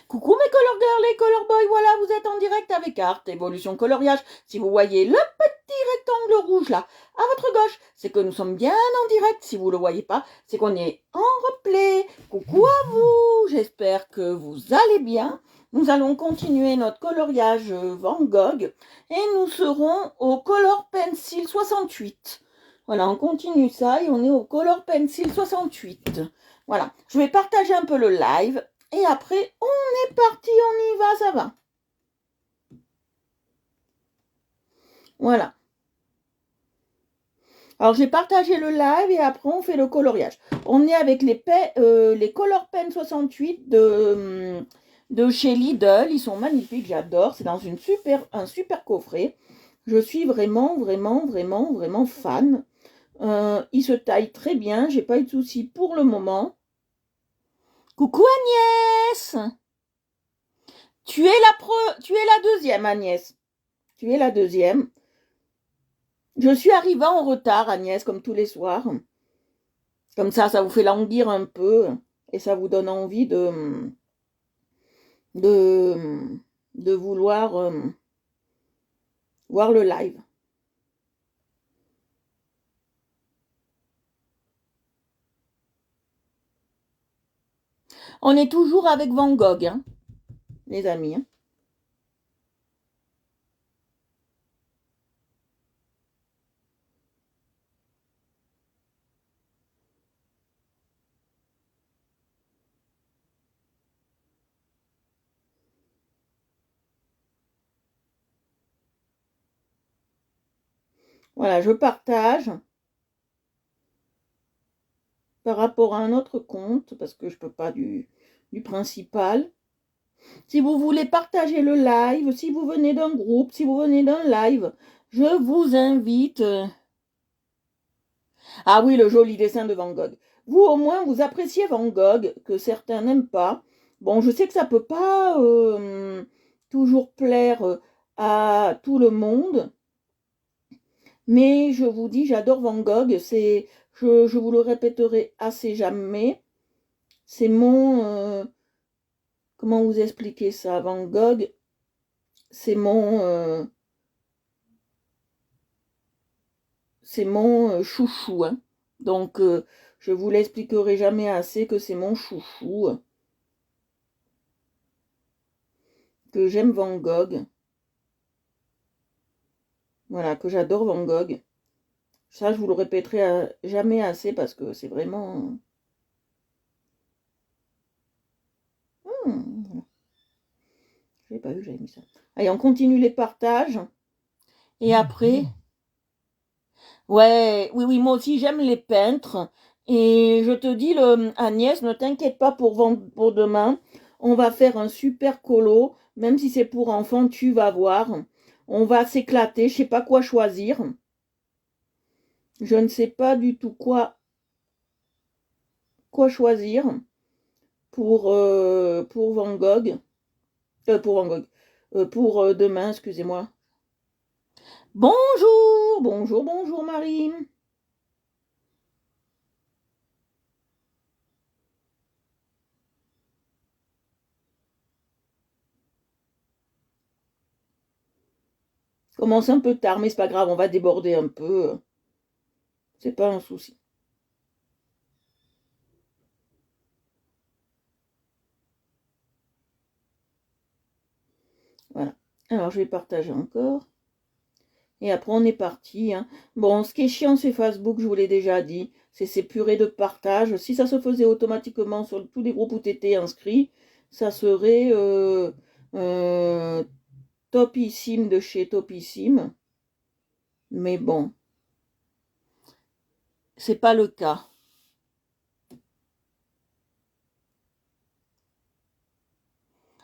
Coucou mes color girls et color boys, voilà, vous êtes en direct avec Art Évolution Coloriage. Si vous voyez le petit rectangle rouge là, à votre gauche, c'est que nous sommes bien en direct. Si vous ne le voyez pas, c'est qu'on est en replay. Coucou à vous, j'espère que vous allez bien. Nous allons continuer notre coloriage Van Gogh et nous serons au Color Pencil 68. Voilà, on continue ça et on est au Color Pencil 68. Voilà, je vais partager un peu le live et après on est parti, on y va, ça va. Voilà. Alors j'ai partagé le live et après on fait le coloriage. On est avec les Color Pen 68 de chez Lidl. Ils sont magnifiques, j'adore. C'est dans un super coffret. Je suis vraiment fan. Ils se taillent très bien. J'ai pas eu de soucis pour le moment. Coucou Agnès. Tu es la deuxième Agnès. Tu es la deuxième. Je suis arrivée en retard, Agnès, comme tous les soirs. Comme ça vous fait languir un peu et ça vous donne envie de, de vouloir voir le live. On est toujours avec Van Gogh, hein, les amis. Hein. Voilà, je partage par rapport à un autre compte, parce que je ne peux pas du principal. Si vous voulez partager le live, si vous venez d'un groupe, si vous venez d'un live, je vous invite. Ah oui, le joli dessin de Van Gogh. Vous, au moins, vous appréciez Van Gogh, que certains n'aiment pas. Bon, je sais que ça peut pas toujours plaire à tout le monde, mais je vous dis, j'adore Van Gogh. Je vous le répéterai assez jamais. C'est comment vous expliquer ça, Van Gogh, c'est mon chouchou. Hein. Donc, je vous l'expliquerai jamais assez que c'est mon chouchou, que j'aime Van Gogh. Voilà, que j'adore Van Gogh. Ça, je vous le répéterai jamais assez parce que c'est vraiment... Je n'ai pas vu, j'avais mis ça. Allez, on continue les partages. Et après... Ouais, oui, moi aussi, j'aime les peintres. Et je te dis, Agnès, ne t'inquiète pas pour demain. On va faire un super colo. Même si c'est pour enfants, tu vas voir. On va s'éclater. Je sais pas quoi choisir. Je ne sais pas du tout quoi choisir pour Van Gogh. Pour Van Gogh. Pour demain, excusez-moi. Bonjour Marie. Commence un peu tard, mais c'est pas grave, on va déborder un peu. C'est pas un souci. Voilà. Alors je vais partager encore. Et après on est parti. Hein. Bon, ce qui est chiant c'est Facebook, je vous l'ai déjà dit. C'est ces purées de partage. Si ça se faisait automatiquement sur tous les groupes où tu étais inscrit, ça serait euh, topissime de chez topissime. Mais bon, c'est pas le cas.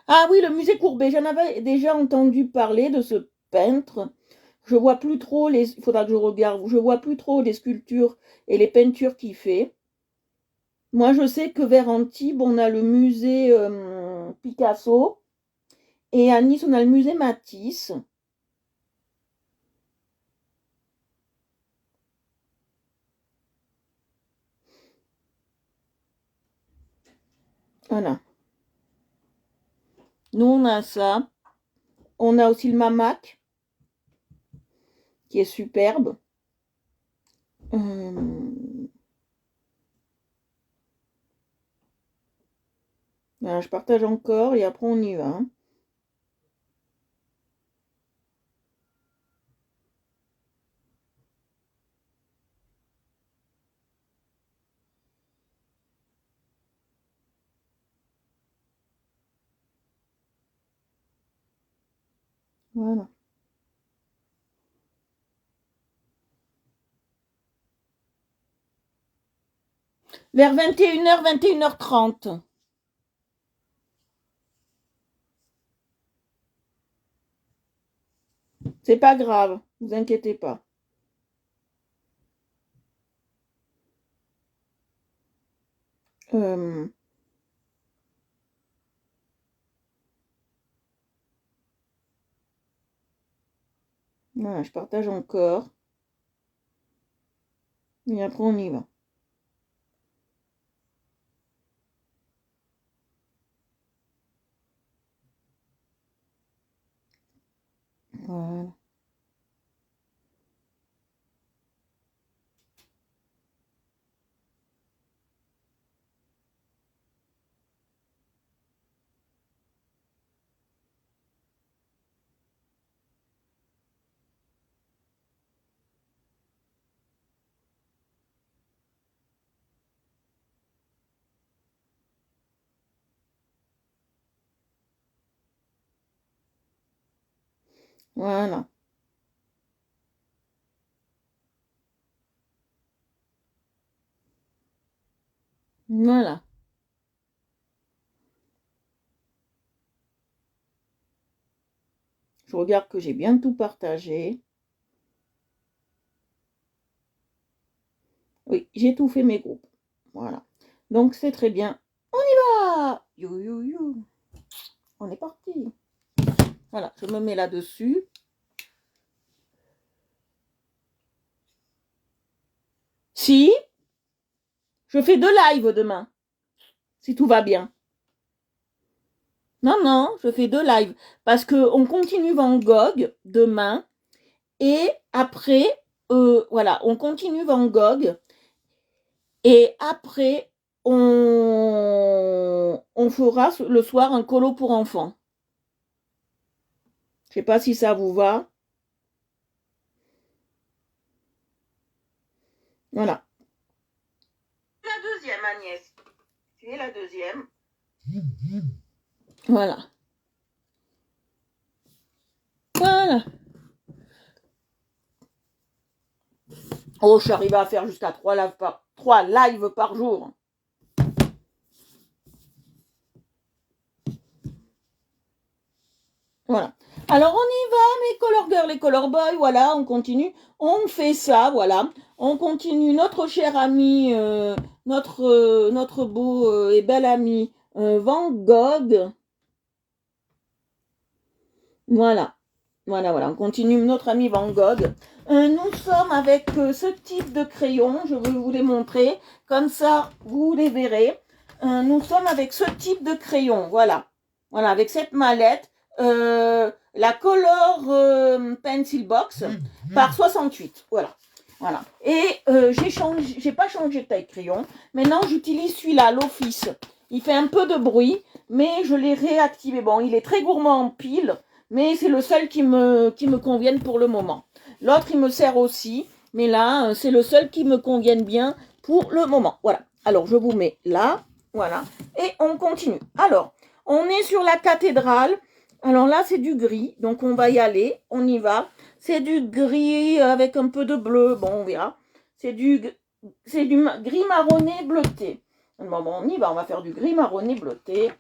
Ah oui, le musée Courbet, j'en avais déjà entendu parler de ce peintre. Je vois plus trop il faudra que je regarde, je vois plus trop les sculptures et les peintures qu'il fait. Moi, je sais que vers Antibes, on a le musée Picasso et à Nice, on a le musée Matisse. Voilà. Nous, on a ça. On a aussi le Mamac, qui est superbe. Voilà, je partage encore et après on y va. Hein. Voilà. Vers 21h, 21h30. C'est pas grave, vous inquiétez pas. Voilà, je partage encore. Et après on y va. Voilà. Voilà. Voilà. Je regarde que j'ai bien tout partagé. Oui, j'ai tout fait mes groupes. Voilà. Donc c'est très bien. On y va! You, you, you. On est parti. Voilà, je me mets là-dessus. Si, je fais 2 lives demain. Si tout va bien. Non, non, je fais 2 lives. Parce qu'on continue Van Gogh demain. Et après, voilà, on continue Van Gogh. Et après, on fera le soir un colo pour enfants. Je sais pas si ça vous va. Voilà. La deuxième, Agnès. Tu es la deuxième. Voilà. Voilà. Oh, je suis arrivée à faire jusqu'à 3 lives par jour. Voilà. Alors, on y va, mes color girls et color boys. Voilà, on continue. On fait ça, voilà. On continue notre cher ami, notre beau et bel ami Van Gogh. Voilà. Voilà, voilà. On continue notre ami Van Gogh. Nous sommes avec ce type de crayon. Je vais vous les montrer. Comme ça, vous les verrez. Nous sommes avec ce type de crayon. Voilà. Voilà, avec cette mallette. La Color Pencil Box par 68. Voilà. Voilà. Et j'ai pas changé de taille crayon. Maintenant, j'utilise celui-là, l'Office. Il fait un peu de bruit, mais je l'ai réactivé. Bon, il est très gourmand en pile, mais c'est le seul qui me convienne pour le moment. L'autre, il me sert aussi, mais là, c'est le seul qui me convienne bien pour le moment. Voilà. Alors, je vous mets là. Voilà. Et on continue. Alors, on est sur la cathédrale. Alors là, c'est du gris. Donc, on va y aller. On y va. C'est du gris avec un peu de bleu. Bon, on verra. C'est du gris marronné bleuté. Bon, on y va. On va faire du gris marronné bleuté.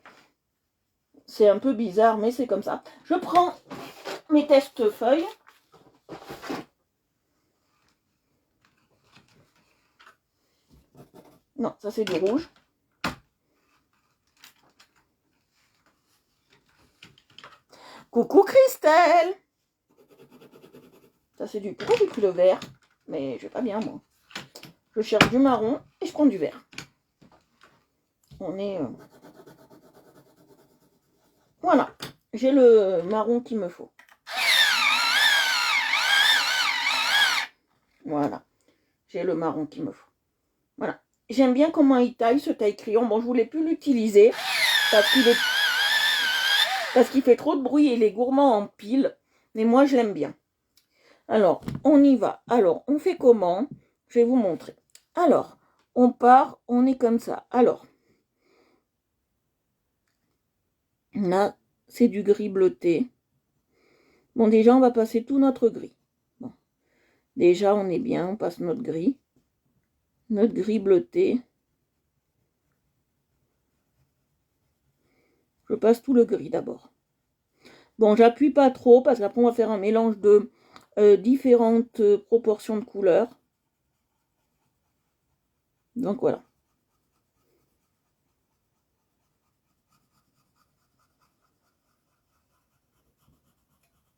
C'est un peu bizarre, mais c'est comme ça. Je prends mes teste-feuilles. Non, ça c'est du rouge. Coucou Christelle. Ça c'est du... Pourquoi j'ai pris le vert? Mais je vais pas bien moi. Je cherche du marron et je prends du vert. On est... Voilà, j'ai le marron qu'il me faut. Voilà, j'ai le marron qu'il me faut. Voilà. J'aime bien comment il taille, ce taille-crayon. Bon, je voulais plus l'utiliser parce qu'il fait trop de bruit et il est gourmand en pile. Mais moi, je l'aime bien. Alors, on y va. Alors, on fait comment? Je vais vous montrer. Alors, on part, on est comme ça. Alors, là, c'est du gris bleuté. Bon, déjà, on va passer tout notre gris. Bon. Déjà, on est bien, on passe notre gris. Notre gris bleuté. Je passe tout le gris d'abord. Bon, j'appuie pas trop parce qu'après, on va faire un mélange de différentes proportions de couleurs. Donc, voilà.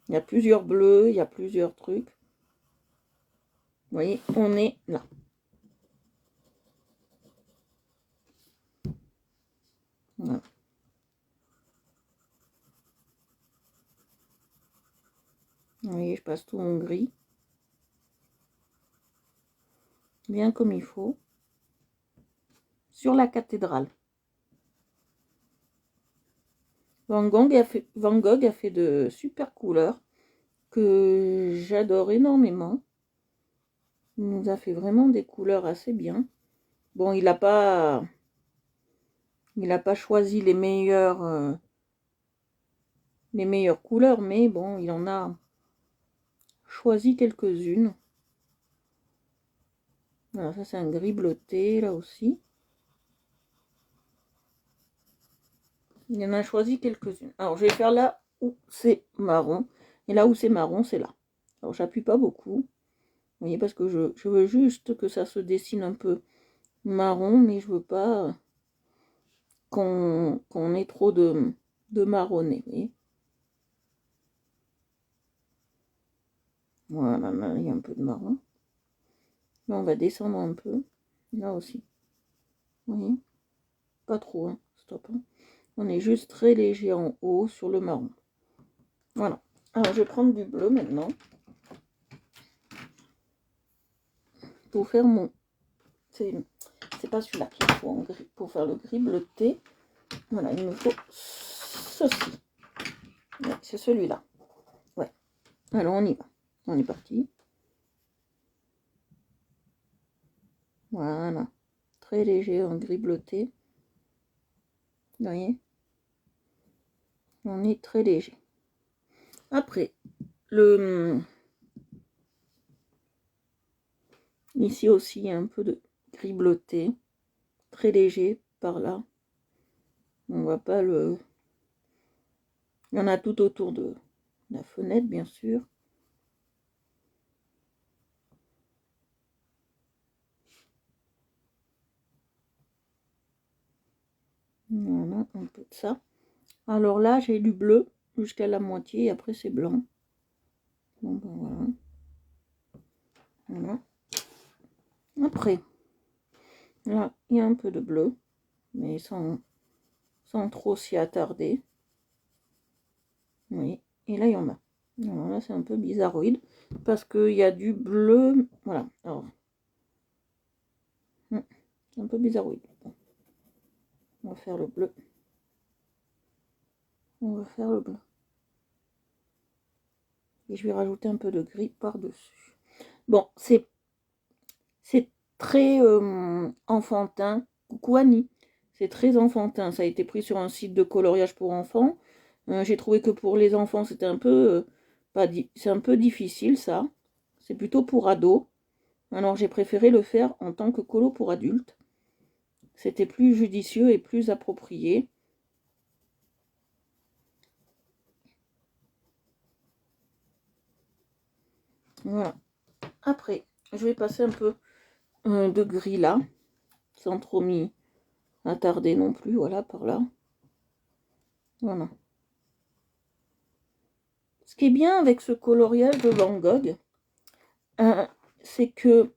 Il y a plusieurs bleus, il y a plusieurs trucs. Vous voyez, on est là. Voilà. Vous voyez, je passe tout mon gris. Bien comme il faut. Sur la cathédrale. Van Gogh a fait de super couleurs que j'adore énormément. Il nous a fait vraiment des couleurs assez bien. Bon, il n'a pas choisi les meilleures couleurs, mais bon, il en a choisi quelques-unes. Voilà, ça c'est un gris bleuté, là aussi. Il en a choisi quelques-unes. Alors, je vais faire là où c'est marron. Et là où c'est marron, c'est là. Alors, j'appuie pas beaucoup. Vous voyez, parce que je veux juste que ça se dessine un peu marron, mais je veux pas qu'on ait trop de marronné. Vous voyez. Voilà, là, il y a un peu de marron. Là, on va descendre un peu. Là aussi. Vous voyez. Pas trop, hein. Stop. Hein. On est juste très léger en haut sur le marron. Voilà. Alors, je vais prendre du bleu maintenant. Pour faire mon... C'est pas celui-là qu'il faut en gris. Pour faire le gris bleuté. Voilà, il me faut ceci. Ouais, c'est celui-là. Ouais. Alors, on y va. On est parti. Voilà. Très léger en gris bleuté. Vous voyez? On est très léger. Après, ici aussi, il y a un peu de gris bleuté. Très léger par là. On voit pas le... Il y en a tout autour de la fenêtre, bien sûr. Voilà, un peu de ça. Alors là, j'ai du bleu jusqu'à la moitié et après c'est blanc. Bon, ben voilà. Voilà. Après, là, il y a un peu de bleu, mais sans trop s'y attarder. Oui, et là, il y en a. Alors là, c'est un peu bizarroïde, parce qu'il y a du bleu. Voilà, alors. C'est un peu bizarroïde. Bon. On va faire le bleu. On va faire le bleu. Et je vais rajouter un peu de gris par-dessus. Bon, c'est très enfantin. Coucou Annie. C'est très enfantin. Ça a été pris sur un site de coloriage pour enfants. J'ai trouvé que pour les enfants, c'était un peu... c'est un peu difficile, ça. C'est plutôt pour ados. Alors, j'ai préféré le faire en tant que colo pour adultes. C'était plus judicieux et plus approprié. Voilà. Après, je vais passer un peu de gris là, sans trop m'y attarder non plus, voilà, par là. Voilà. Ce qui est bien avec ce coloriage de Van Gogh, c'est que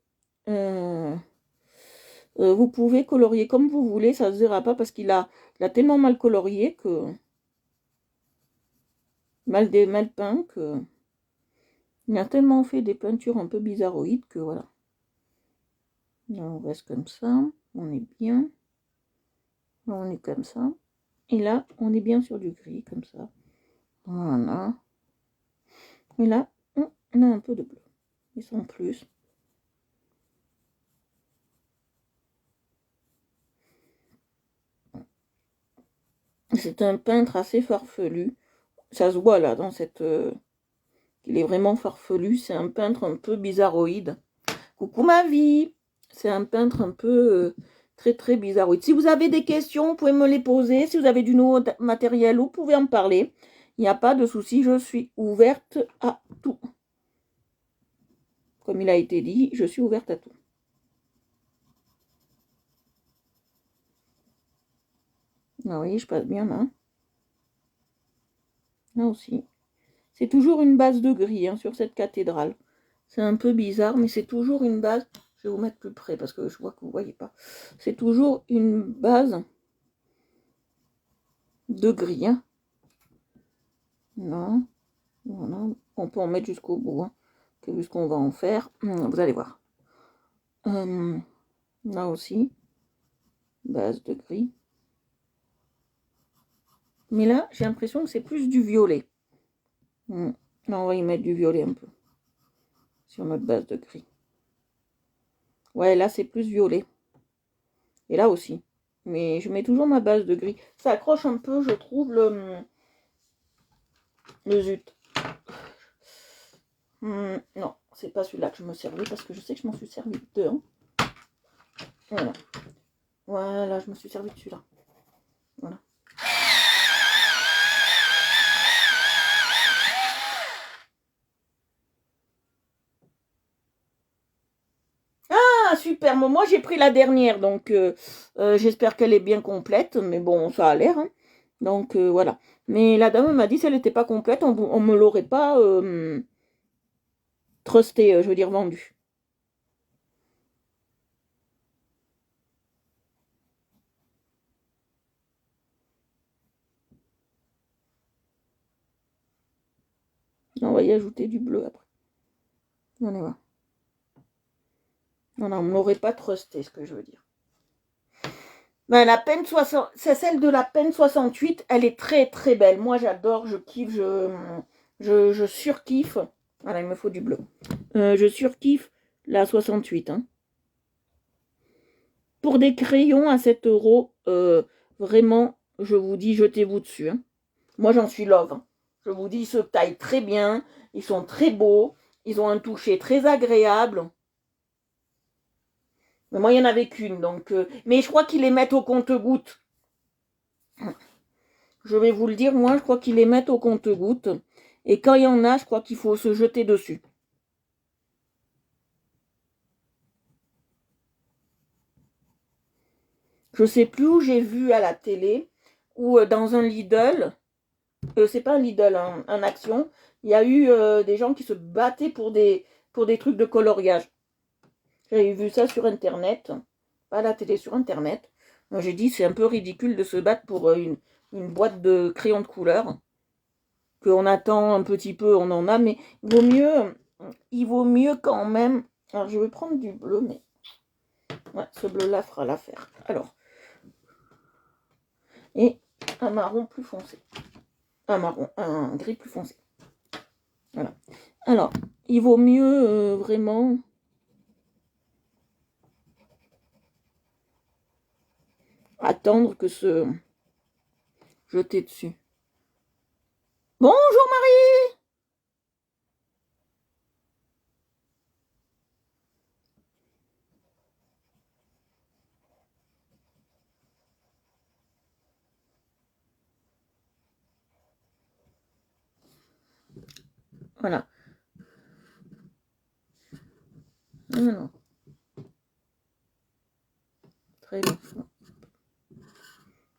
vous pouvez colorier comme vous voulez, ça ne se verra pas parce qu'il a tellement mal colorié que mal peint que... Il a tellement fait des peintures un peu bizarroïdes que voilà. Là, on reste comme ça, on est bien. Là, on est comme ça. Et là, on est bien sur du gris, comme ça. Voilà. Et là, on a un peu de bleu. Ils sont plus. C'est un peintre assez farfelu. Ça se voit là, dans cette... il est vraiment farfelu. C'est un peintre un peu bizarroïde. Coucou ma vie. C'est un peintre un peu très très bizarroïde. Si vous avez des questions, vous pouvez me les poser. Si vous avez du nouveau matériel, vous pouvez en parler. Il n'y a pas de souci, je suis ouverte à tout. Comme il a été dit, je suis ouverte à tout. Ah oui, je passe bien là. Là aussi. C'est toujours une base de gris hein, sur cette cathédrale. C'est un peu bizarre, mais c'est toujours une base. Je vais vous mettre plus près parce que je vois que vous ne voyez pas. C'est toujours une base de gris. Hein. Non. Voilà. On peut en mettre jusqu'au bout. Hein. Vu ce qu'on va en faire. Vous allez voir. Là aussi. Base de gris. Mais là, j'ai l'impression que c'est plus du violet. Là, on va y mettre du violet un peu. Sur notre base de gris. Ouais, là, c'est plus violet. Et là aussi. Mais je mets toujours ma base de gris. Ça accroche un peu, je trouve, le zut. Non, c'est pas celui-là que je me servais parce que je sais que je m'en suis servi de deux. Hein. Voilà. Voilà, je me suis servi de celui-là. Voilà. Ah, super. Moi, j'ai pris la dernière, donc j'espère qu'elle est bien complète. Mais bon, ça a l'air. Hein. Donc, voilà. Mais la dame m'a dit si elle n'était pas complète, on me l'aurait pas trusté, je veux dire vendu. On va y ajouter du bleu après. On y va. Non, on ne m'aurait pas trusté, ce que je veux dire. Ben, la peine 60, c'est celle de la peine 68, elle est très très belle. Moi j'adore, je kiffe, je surkiffe. Voilà, il me faut du bleu. Je surkiffe la 68. Hein. Pour des crayons à 7 euros, vraiment, je vous dis, jetez-vous dessus. Hein. Moi j'en suis love. Hein. Je vous dis, ils se taillent très bien, ils sont très beaux, ils ont un toucher très agréable. Mais moi, il n'y en avait qu'une, donc. Mais je crois qu'ils les mettent au compte-gouttes. Je vais vous le dire, moi, je crois qu'ils les mettent au compte-gouttes. Et quand il y en a, je crois qu'il faut se jeter dessus. Je sais plus où j'ai vu à la télé, ou dans un Lidl, c'est pas un Lidl, un Action, il y a eu des gens qui se battaient pour des trucs de coloriage. J'avais vu ça sur Internet, pas à la télé, sur Internet. Moi, j'ai dit, c'est un peu ridicule de se battre pour une boîte de crayons de couleur. Qu'on attend un petit peu, on en a, mais il vaut mieux quand même. Alors, je vais prendre du bleu, mais ouais, ce bleu-là fera l'affaire. Alors, et un marron plus foncé. Un gris plus foncé. Voilà. Alors, il vaut mieux vraiment attendre que se jeter dessus. Bonjour Marie! Voilà. Alors, très bien.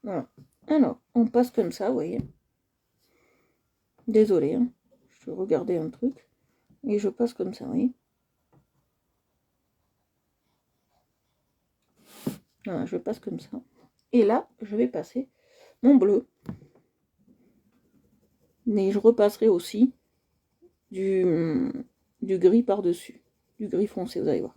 Voilà. Alors, on passe comme ça, vous voyez. Désolée, hein. Je regardais un truc. Et je passe comme ça, vous voyez. Voilà, je passe comme ça. Et là, je vais passer mon bleu. Mais je repasserai aussi du gris par-dessus. Du gris foncé, vous allez voir.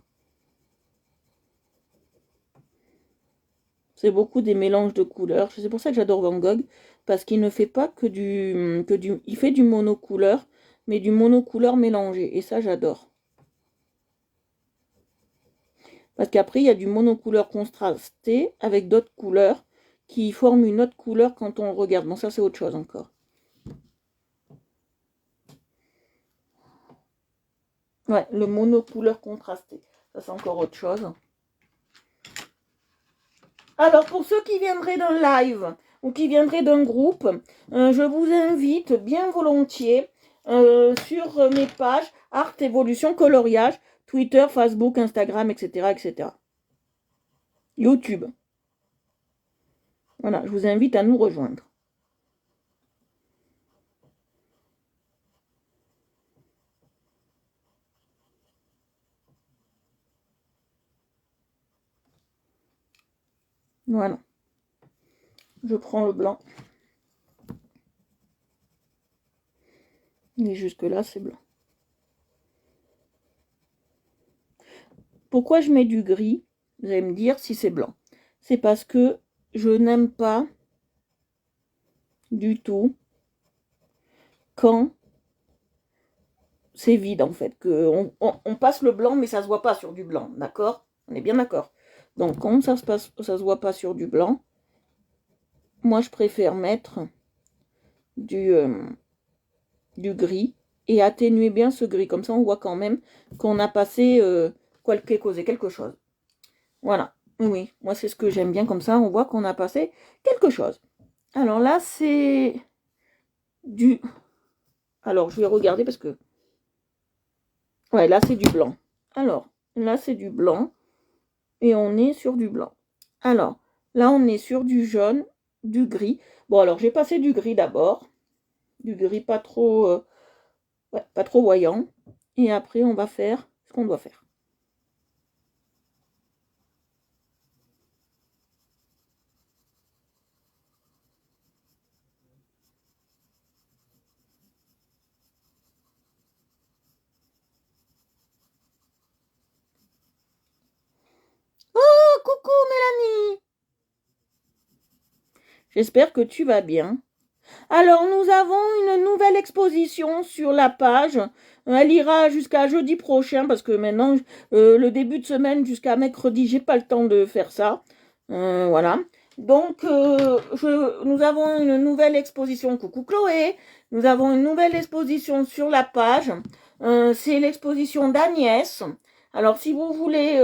C'est beaucoup des mélanges de couleurs. C'est pour ça que j'adore Van Gogh, parce qu'il ne fait pas il fait du monocouleur, mais du monocouleur mélangé. Et ça, j'adore. Parce qu'après, il y a du monocouleur contrasté avec d'autres couleurs qui forment une autre couleur quand on le regarde. Bon, ça, c'est autre chose encore. Ouais, le monocouleur contrasté. Ça, c'est encore autre chose. Alors, pour ceux qui viendraient d'un live ou qui viendraient d'un groupe, je vous invite bien volontiers sur mes pages Art, Évolution, Coloriage, Twitter, Facebook, Instagram, etc., etc. YouTube. Voilà, je vous invite à nous rejoindre. Voilà. Je prends le blanc. Et jusque-là, c'est blanc. Pourquoi je mets du gris? Vous allez me dire si c'est blanc. C'est parce que je n'aime pas du tout quand c'est vide en fait. On passe le blanc mais ça se voit pas sur du blanc. D'accord? On est bien d'accord. Donc quand ça se voit pas sur du blanc, moi je préfère mettre du gris et atténuer bien ce gris. Comme ça on voit quand même qu'on a passé quelque chose. Voilà. Oui, moi c'est ce que j'aime bien, comme ça on voit qu'on a passé quelque chose. Alors là c'est du... Alors je vais regarder parce que... Ouais, là c'est du blanc. Alors, là c'est du blanc. Et on est sur du blanc. Alors, là on est sur du jaune, du gris. Bon alors j'ai passé du gris d'abord. Du gris pas trop... pas trop voyant. Et après on va faire ce qu'on doit faire. Oh, coucou Mélanie! J'espère que tu vas bien. Alors, nous avons une nouvelle exposition sur la page. Elle ira jusqu'à jeudi prochain parce que maintenant, le début de semaine jusqu'à mercredi, j'ai pas le temps de faire ça. Voilà. Donc, nous avons une nouvelle exposition. Coucou Chloé. Nous avons une nouvelle exposition sur la page. C'est l'exposition d'Agnès. Alors, si vous voulez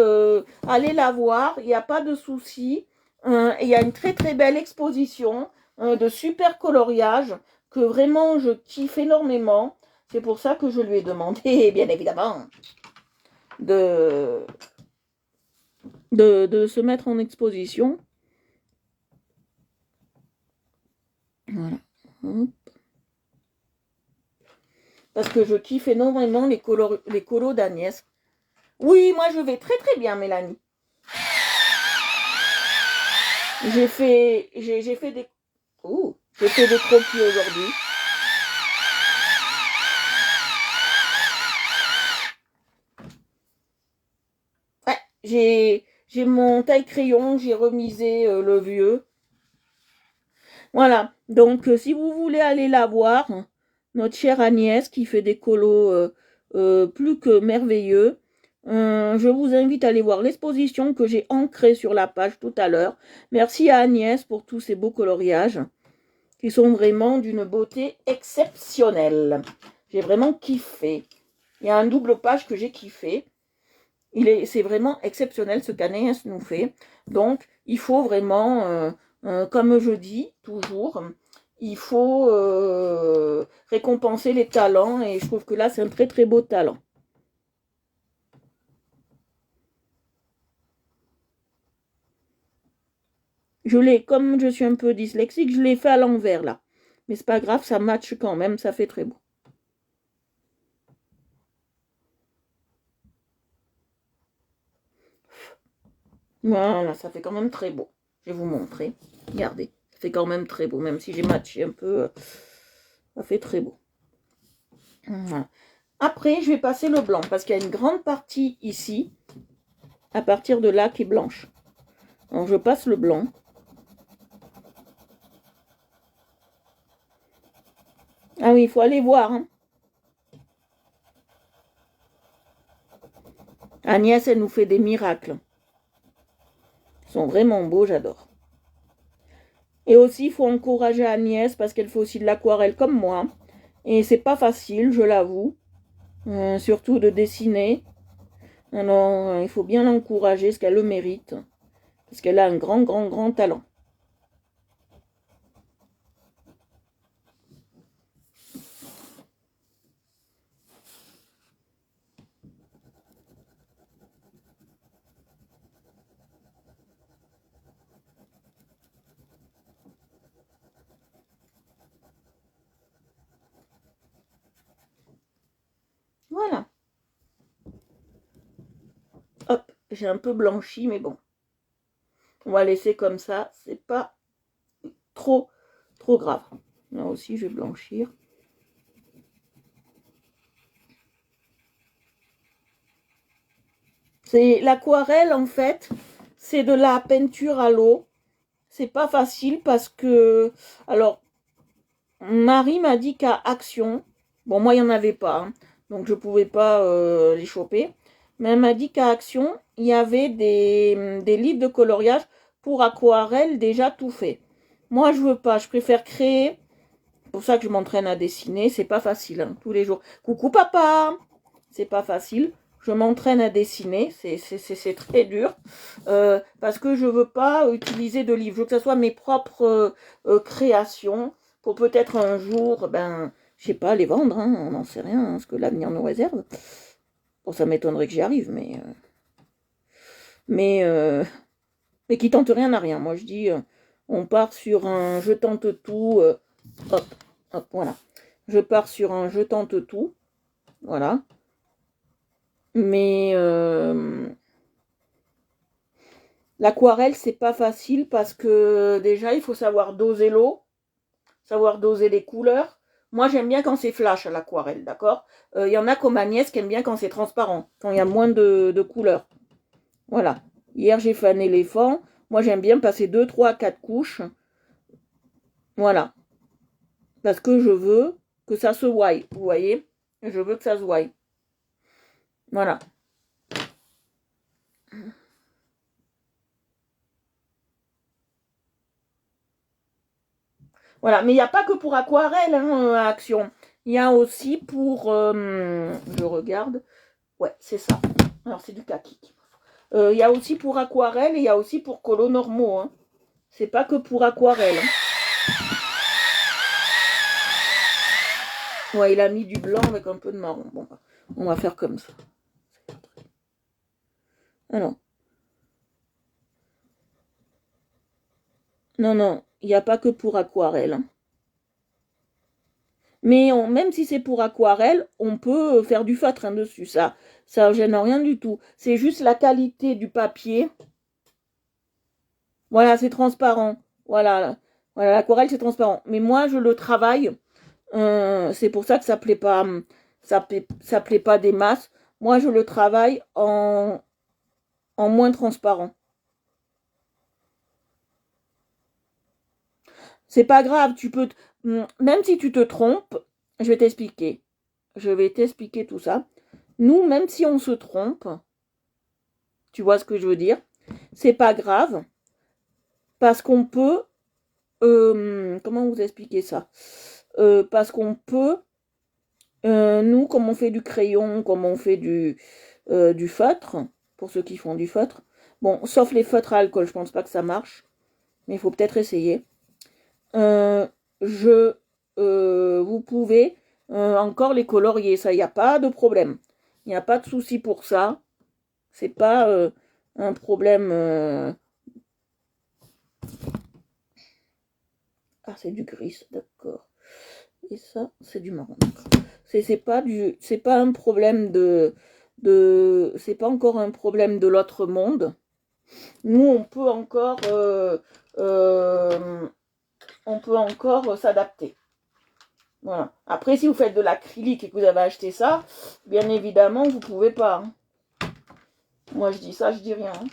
aller la voir, il n'y a pas de souci. Il y a une très très belle exposition de super coloriage que vraiment je kiffe énormément. C'est pour ça que je lui ai demandé, bien évidemment, de se mettre en exposition. Voilà. Parce que je kiffe énormément les colos d'Agnès. Oui, moi je vais très très bien, Mélanie. J'ai fait des... j'ai fait des croquis aujourd'hui. Ouais, j'ai mon taille-crayon, j'ai remisé le vieux. Voilà, donc si vous voulez aller la voir, notre chère Agnès qui fait des colos plus que merveilleux, je vous invite à aller voir l'exposition que j'ai ancrée sur la page tout à l'heure. Merci à Agnès pour tous ces beaux coloriages qui sont vraiment d'une beauté exceptionnelle. J'ai vraiment kiffé. Il y a un double page que j'ai kiffé. C'est vraiment exceptionnel ce qu'Agnès nous fait. Donc, il faut vraiment, comme je dis toujours, il faut récompenser les talents. Et je trouve que là, c'est un très très beau talent. Comme je suis un peu dyslexique, je l'ai fait à l'envers là. Mais c'est pas grave, ça matche quand même, ça fait très beau. Voilà, ça fait quand même très beau. Je vais vous montrer. Regardez, ça fait quand même très beau, même si j'ai matché un peu. Ça fait très beau. Voilà. Après, je vais passer le blanc parce qu'il y a une grande partie ici, à partir de là, qui est blanche. Donc, je passe le blanc. Ah oui, il faut aller voir. Hein. Agnès, elle nous fait des miracles. Ils sont vraiment beaux, j'adore. Et aussi, il faut encourager Agnès parce qu'elle fait aussi de l'aquarelle comme moi. Et c'est pas facile, je l'avoue. Surtout de dessiner. Alors, il faut bien l'encourager, parce qu'elle le mérite. Parce qu'elle a un grand, grand, grand talent. Voilà. Hop, j'ai un peu blanchi, mais bon. On va laisser comme ça. C'est pas trop grave. Là aussi, je vais blanchir. C'est l'aquarelle, en fait. C'est de la peinture à l'eau. C'est pas facile parce que... Alors, Marie m'a dit qu'à Action... Bon, moi, il n'y en avait pas. Hein, donc, je pouvais pas les choper. Mais elle m'a dit qu'à Action, il y avait des livres de coloriage pour aquarelle déjà tout fait. Moi, je veux pas. Je préfère créer. C'est pour ça que je m'entraîne à dessiner. C'est pas facile, hein, tous les jours. Coucou papa. C'est pas facile. Je m'entraîne à dessiner. C'est très dur. Parce que je veux pas utiliser de livres. Je veux que ce soit mes propres créations. Pour peut-être un jour, ben, je sais pas, les vendre. Hein, on n'en sait rien. Hein, ce que l'avenir nous réserve. Bon, ça m'étonnerait que j'y arrive, mais qui tente rien n'a rien. Moi, je dis, on part sur un je tente tout. Hop, hop, voilà. Je pars sur un je tente tout. Voilà. Mais l'aquarelle, c'est pas facile parce que déjà, il faut savoir doser l'eau, savoir doser les couleurs. Moi, j'aime bien quand c'est flash à l'aquarelle, d'accord. Il y en a comme Agnès qui aime bien quand c'est transparent, quand il y a moins de couleurs. Voilà. Hier, j'ai fait un éléphant. Moi, j'aime bien passer 2, 3, 4 couches. Voilà. Parce que je veux que ça se voie. Vous voyez? Je veux que ça se voie. Voilà. Voilà. Mais il n'y a pas que pour aquarelle, hein, Action. Il y a aussi pour... je regarde. Ouais, c'est ça. Alors, c'est du kaki. Il y a aussi pour aquarelle et il y a aussi pour colos normaux. Hein. C'est pas que pour aquarelle. Hein. Ouais, il a mis du blanc avec un peu de marron. Bon, on va faire comme ça. Alors. Non, non, il n'y a pas que pour aquarelle. Hein. Mais même si c'est pour aquarelle, on peut faire du feutre hein, dessus. Ça gêne rien du tout. C'est juste la qualité du papier. Voilà, c'est transparent. Voilà, voilà, l'aquarelle c'est transparent. Mais moi, je le travaille. C'est pour ça que ça plaît pas. Ça plaît pas des masses. Moi, je le travaille en moins transparent. C'est pas grave, tu peux. Même si tu te trompes, je vais t'expliquer. Je vais t'expliquer tout ça. Nous, même si on se trompe, tu vois ce que je veux dire, c'est pas grave, parce qu'on peut, comment vous expliquer ça parce qu'on peut, nous, comme on fait du crayon, comme on fait du feutre, pour ceux qui font du feutre, bon, sauf les feutres à alcool, je pense pas que ça marche, mais il faut peut-être essayer. Vous pouvez encore les colorier, ça, il n'y a pas de problème. Il n'y a pas de souci pour ça. C'est pas un problème. Ah, c'est du gris, d'accord. Et ça, c'est du marron. C'est pas un problème c'est pas encore un problème de l'autre monde. Nous, on peut encore s'adapter. Voilà. Après, si vous faites de l'acrylique et que vous avez acheté ça, bien évidemment, vous pouvez pas. Hein. Moi, je dis ça, je dis rien. Hein.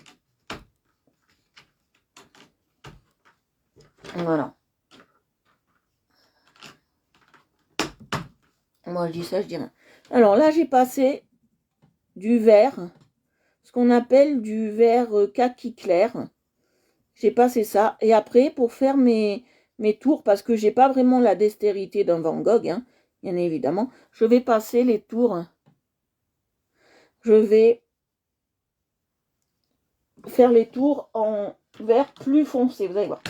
Voilà. Moi, je dis ça, je dis rien. Alors là, j'ai passé du vert, ce qu'on appelle du vert kaki clair. J'ai passé ça. Et après, pour faire mes tours, parce que j'ai pas vraiment la dextérité d'un Van Gogh, hein, bien évidemment, je vais passer les tours. Je vais faire les tours en vert plus foncé, vous allez voir.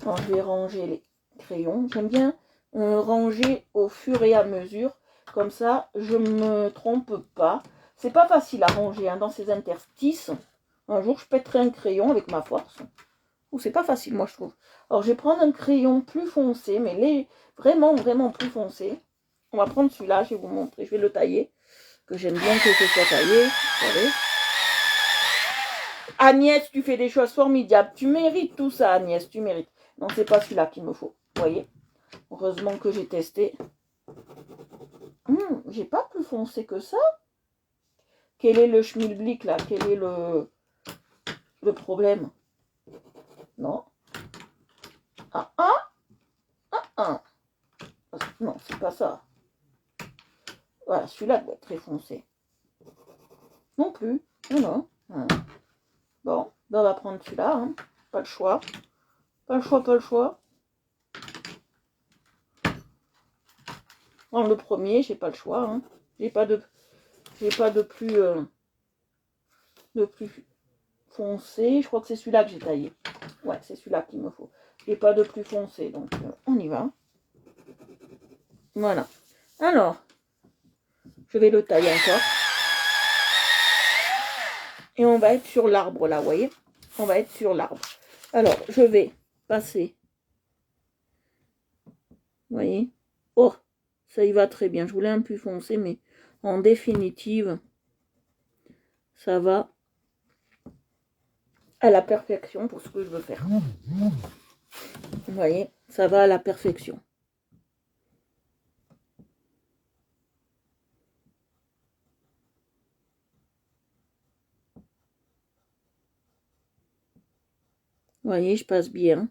Alors, je vais ranger les crayons. J'aime bien ranger au fur et à mesure. Comme ça, je ne me trompe pas. C'est pas facile à ranger hein, dans ces interstices. Un jour, je pèterai un crayon avec ma force. Ou c'est pas facile, moi, je trouve. Alors, je vais prendre un crayon plus foncé, mais vraiment, vraiment plus foncé. On va prendre celui-là, je vais vous montrer. Je vais le tailler, que j'aime bien que ce soit taillé. Vous savez. Agnès, tu fais des choses formidables. Tu mérites tout ça, Agnès, tu mérites. Non, c'est pas celui-là qu'il me faut. Vous voyez? Heureusement que j'ai testé. J'ai pas plus foncé que ça. Quel est le schmilblick là? Quel est le problème? Non. Ah, ah, ah, ah. Non, c'est pas ça. Voilà, celui-là doit être très foncé. Non plus. Non, non. Bon, ben on va prendre celui-là. Hein. Pas le choix. Pas le choix, pas le choix. Dans le premier, j'ai pas le choix. Hein. J'ai pas de plus foncé. Je crois que c'est celui-là que j'ai taillé. Ouais, c'est celui-là qu'il me faut. J'ai pas de plus foncé, donc on y va. Voilà. Alors, je vais le tailler encore. Et on va être sur l'arbre là, vous voyez? On va être sur l'arbre. Alors, je vais passer. Vous voyez? Oh, ça y va très bien. Je voulais un peu foncer, mais en définitive, ça va à la perfection pour ce que je veux faire. Vous voyez? Ça va à la perfection. Vous voyez, je passe bien.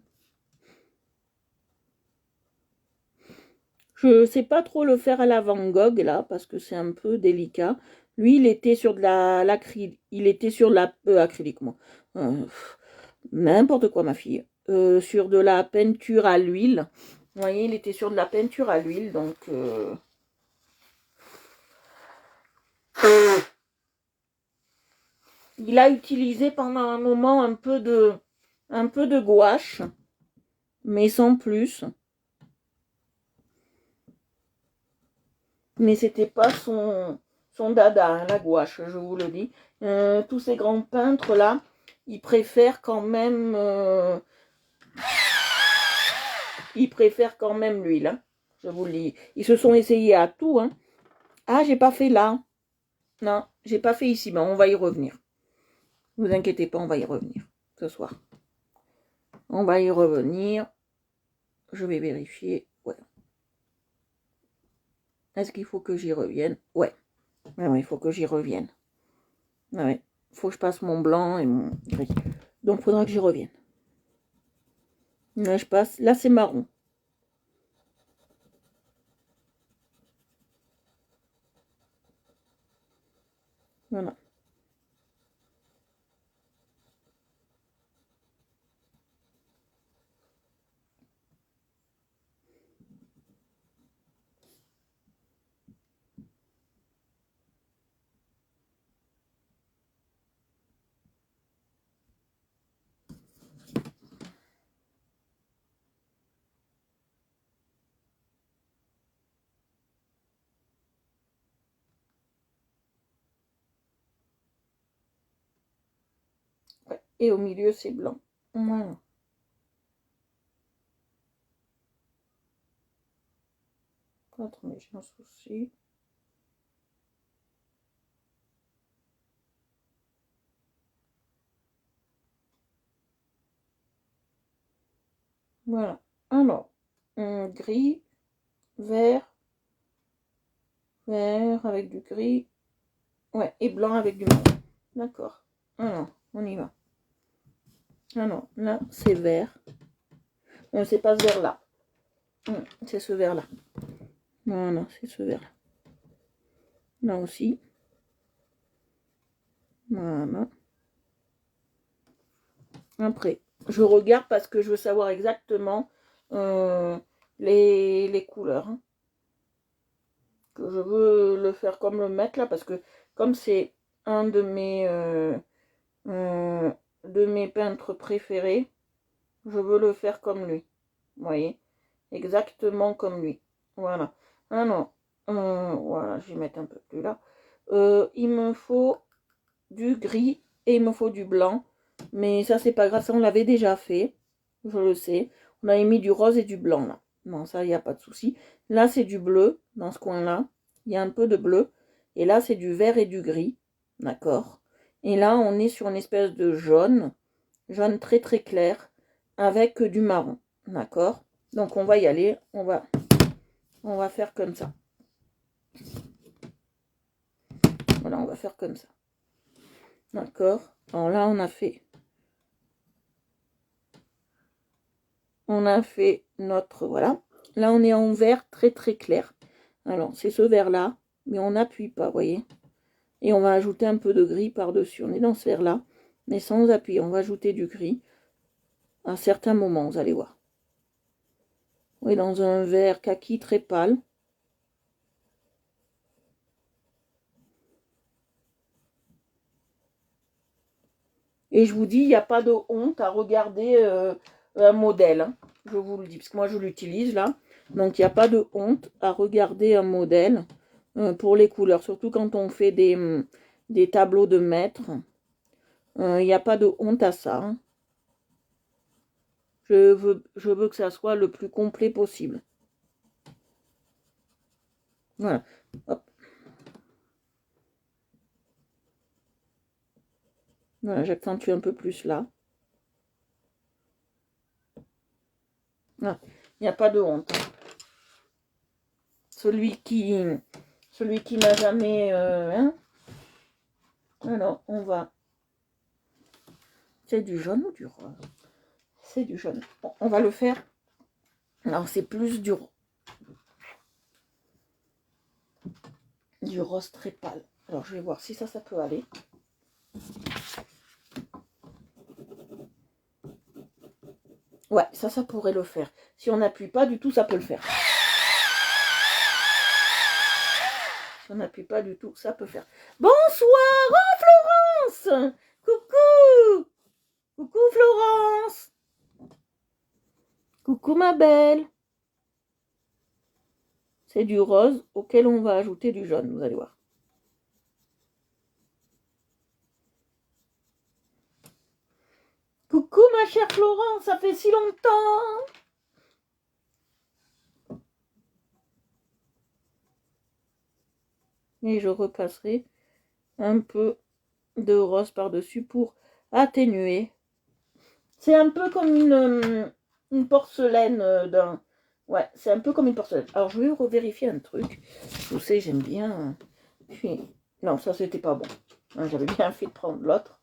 Je ne sais pas trop le faire à la Van Gogh, là, parce que c'est un peu délicat. Lui, il était sur de l'acrylique. Il était sur de acrylique, moi. N'importe quoi, ma fille. Sur de la peinture à l'huile. Vous voyez, il était sur de la peinture à l'huile, donc... Il a utilisé pendant un moment un peu de gouache, mais sans plus. Mais c'était pas son dada, hein, la gouache, je vous le dis. Tous ces grands peintres là, ils préfèrent quand même l'huile. Hein, je vous le dis. Ils se sont essayés à tout. Hein. Ah, j'ai pas fait là. Non, j'ai pas fait ici, mais on va y revenir. Ne vous inquiétez pas, on va y revenir ce soir. On va y revenir. Je vais vérifier. Ouais. Est-ce qu'il faut que j'y revienne? Ouais. Ouais, il faut que j'y revienne. Ouais. Il faut que je passe mon blanc et mon gris. Donc, il faudra que j'y revienne. Là, je passe. Là, c'est marron. Voilà. Ouais. Et au milieu, c'est blanc. Voilà. Mais j'ai un souci. Voilà. Alors, gris. vert, vert avec du gris, ouais, et blanc avec du marron. D'accord. Alors, on y va. Alors, là, c'est vert. C'est pas ce vert-là. C'est ce vert-là. Voilà, c'est ce vert-là. Là aussi. Voilà. Après, je regarde parce que je veux savoir exactement les couleurs. Hein. Que je veux le faire comme le mettre là, parce que comme c'est un de mes peintres préférés, je veux le faire comme lui. Vous voyez? Exactement comme lui. Voilà. Ah non. Voilà, je vais mettre un peu plus là. Il me faut du gris et il me faut du blanc. Mais ça, c'est pas grave, ça on l'avait déjà fait. Je le sais. On avait mis du rose et du blanc là. Non, ça, il n'y a pas de souci. Là, c'est du bleu dans ce coin-là. Il y a un peu de bleu. Et là, c'est du vert et du gris. D'accord. Et là, on est sur une espèce de jaune. Jaune très très clair. Avec du marron. D'accord. Donc, on va y aller. On va faire comme ça. Voilà, on va faire comme ça. D'accord. Alors là, on a fait notre, voilà. Là, on est en vert très très clair. Alors, c'est ce vert-là, mais on n'appuie pas, vous voyez. Et on va ajouter un peu de gris par-dessus. On est dans ce vert-là, mais sans appuyer. On va ajouter du gris à certains moments, vous allez voir. On est dans un vert kaki très pâle. Et je vous dis, il n'y a pas de honte à regarder un modèle. Hein. Je vous le dis, parce que moi, je l'utilise là. Donc, il n'y a pas de honte à regarder un modèle pour les couleurs. Surtout quand on fait des tableaux de maître. Il n'y a pas de honte à ça. Hein. Je veux que ça soit le plus complet possible. Voilà. Hop. Voilà, j'accentue un peu plus là. Voilà. Il n'y a pas de honte. Celui qui n'a jamais... hein. Alors, on va... C'est du jaune ou du rose? C'est du jaune. Bon, on va le faire. Alors, c'est plus du rose très pâle. Alors, je vais voir si ça peut aller. Ouais, ça pourrait le faire. Si on n'appuie pas du tout, ça peut le faire. Si on n'appuie pas du tout, ça peut faire. Bonsoir, oh Florence! Coucou! Coucou Florence! Coucou ma belle! C'est du rose auquel on va ajouter du jaune, vous allez voir. Coucou ma chère Florence, ça fait si longtemps! Et je repasserai un peu de rose par-dessus pour atténuer. C'est un peu comme une porcelaine d'un... Ouais, c'est un peu comme une porcelaine. Alors, je vais revérifier un truc. Vous savez, j'aime bien... Puis... Non, ça, c'était pas bon. J'avais bien fait de prendre l'autre.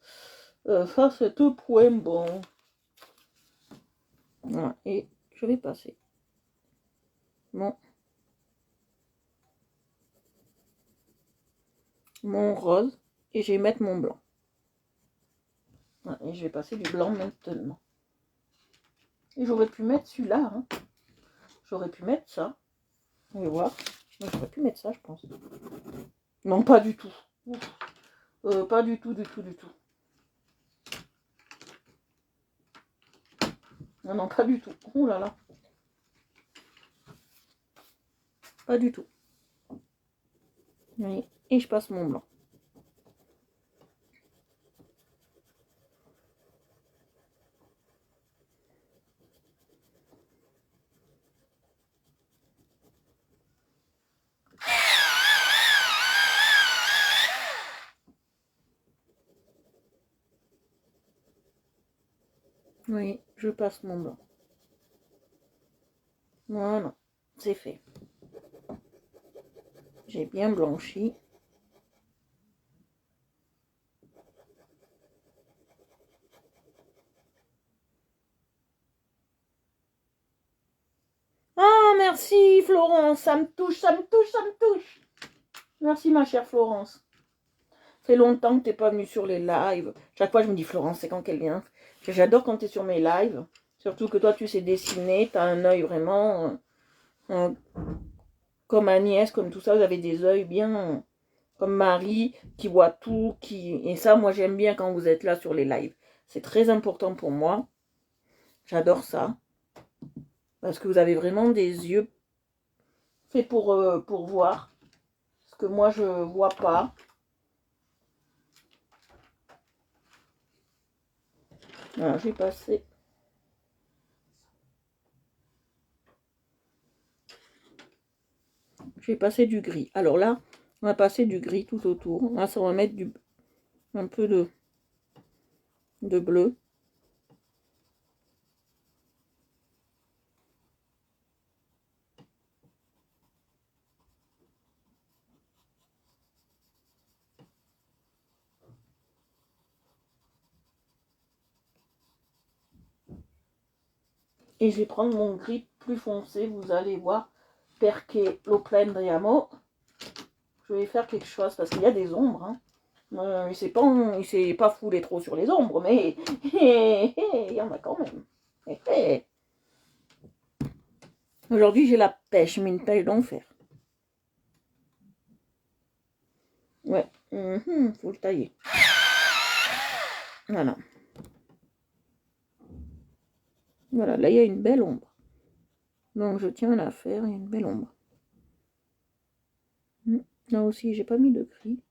Ça, c'est tout point bon. Voilà, et je vais passer mon rose et je vais mettre mon blanc. Voilà, et je vais passer du blanc maintenant. Et j'aurais pu mettre celui-là. Hein. J'aurais pu mettre ça. On va voir. J'aurais pu mettre ça, je pense. Non, pas du tout. Pas du tout, du tout, du tout. Non, non, pas du tout. Ouh là là. Pas du tout. Et je passe mon blanc. Oui, je passe mon blanc. Voilà, c'est fait. j'ai bien blanchi. Ah, merci Florence, ça me touche, ça me touche, ça me touche. Merci ma chère Florence. Ça fait longtemps que t'es pas venue sur les lives. Chaque fois je me dis Florence, c'est quand qu'elle vient. J'adore quand t'es sur mes lives. Surtout que toi tu sais dessiner, t'as un œil vraiment comme Agnès, comme tout ça, vous avez des œils bien comme Marie qui voit tout, et ça moi j'aime bien quand vous êtes là sur les lives. C'est très important pour moi. J'adore ça. Parce que vous avez vraiment des yeux faits pour voir. Ce que moi je vois pas. Voilà, j'ai passé. J'ai passé du gris. Alors là, on va passer du gris tout autour. Là, ça va mettre un peu de bleu. Et je vais prendre mon gris plus foncé, vous allez voir, perché lo prendiamo. Je vais faire quelque chose parce qu'il y a des ombres. Hein. Il s'est pas foulé trop sur les ombres, mais il y en a quand même. Aujourd'hui, j'ai la pêche, mais une pêche d'enfer. Ouais, faut le tailler. Voilà. Voilà, là, il y a une belle ombre. Donc, je tiens à la faire, il y a une belle ombre. Là aussi, j'ai pas mis de gris.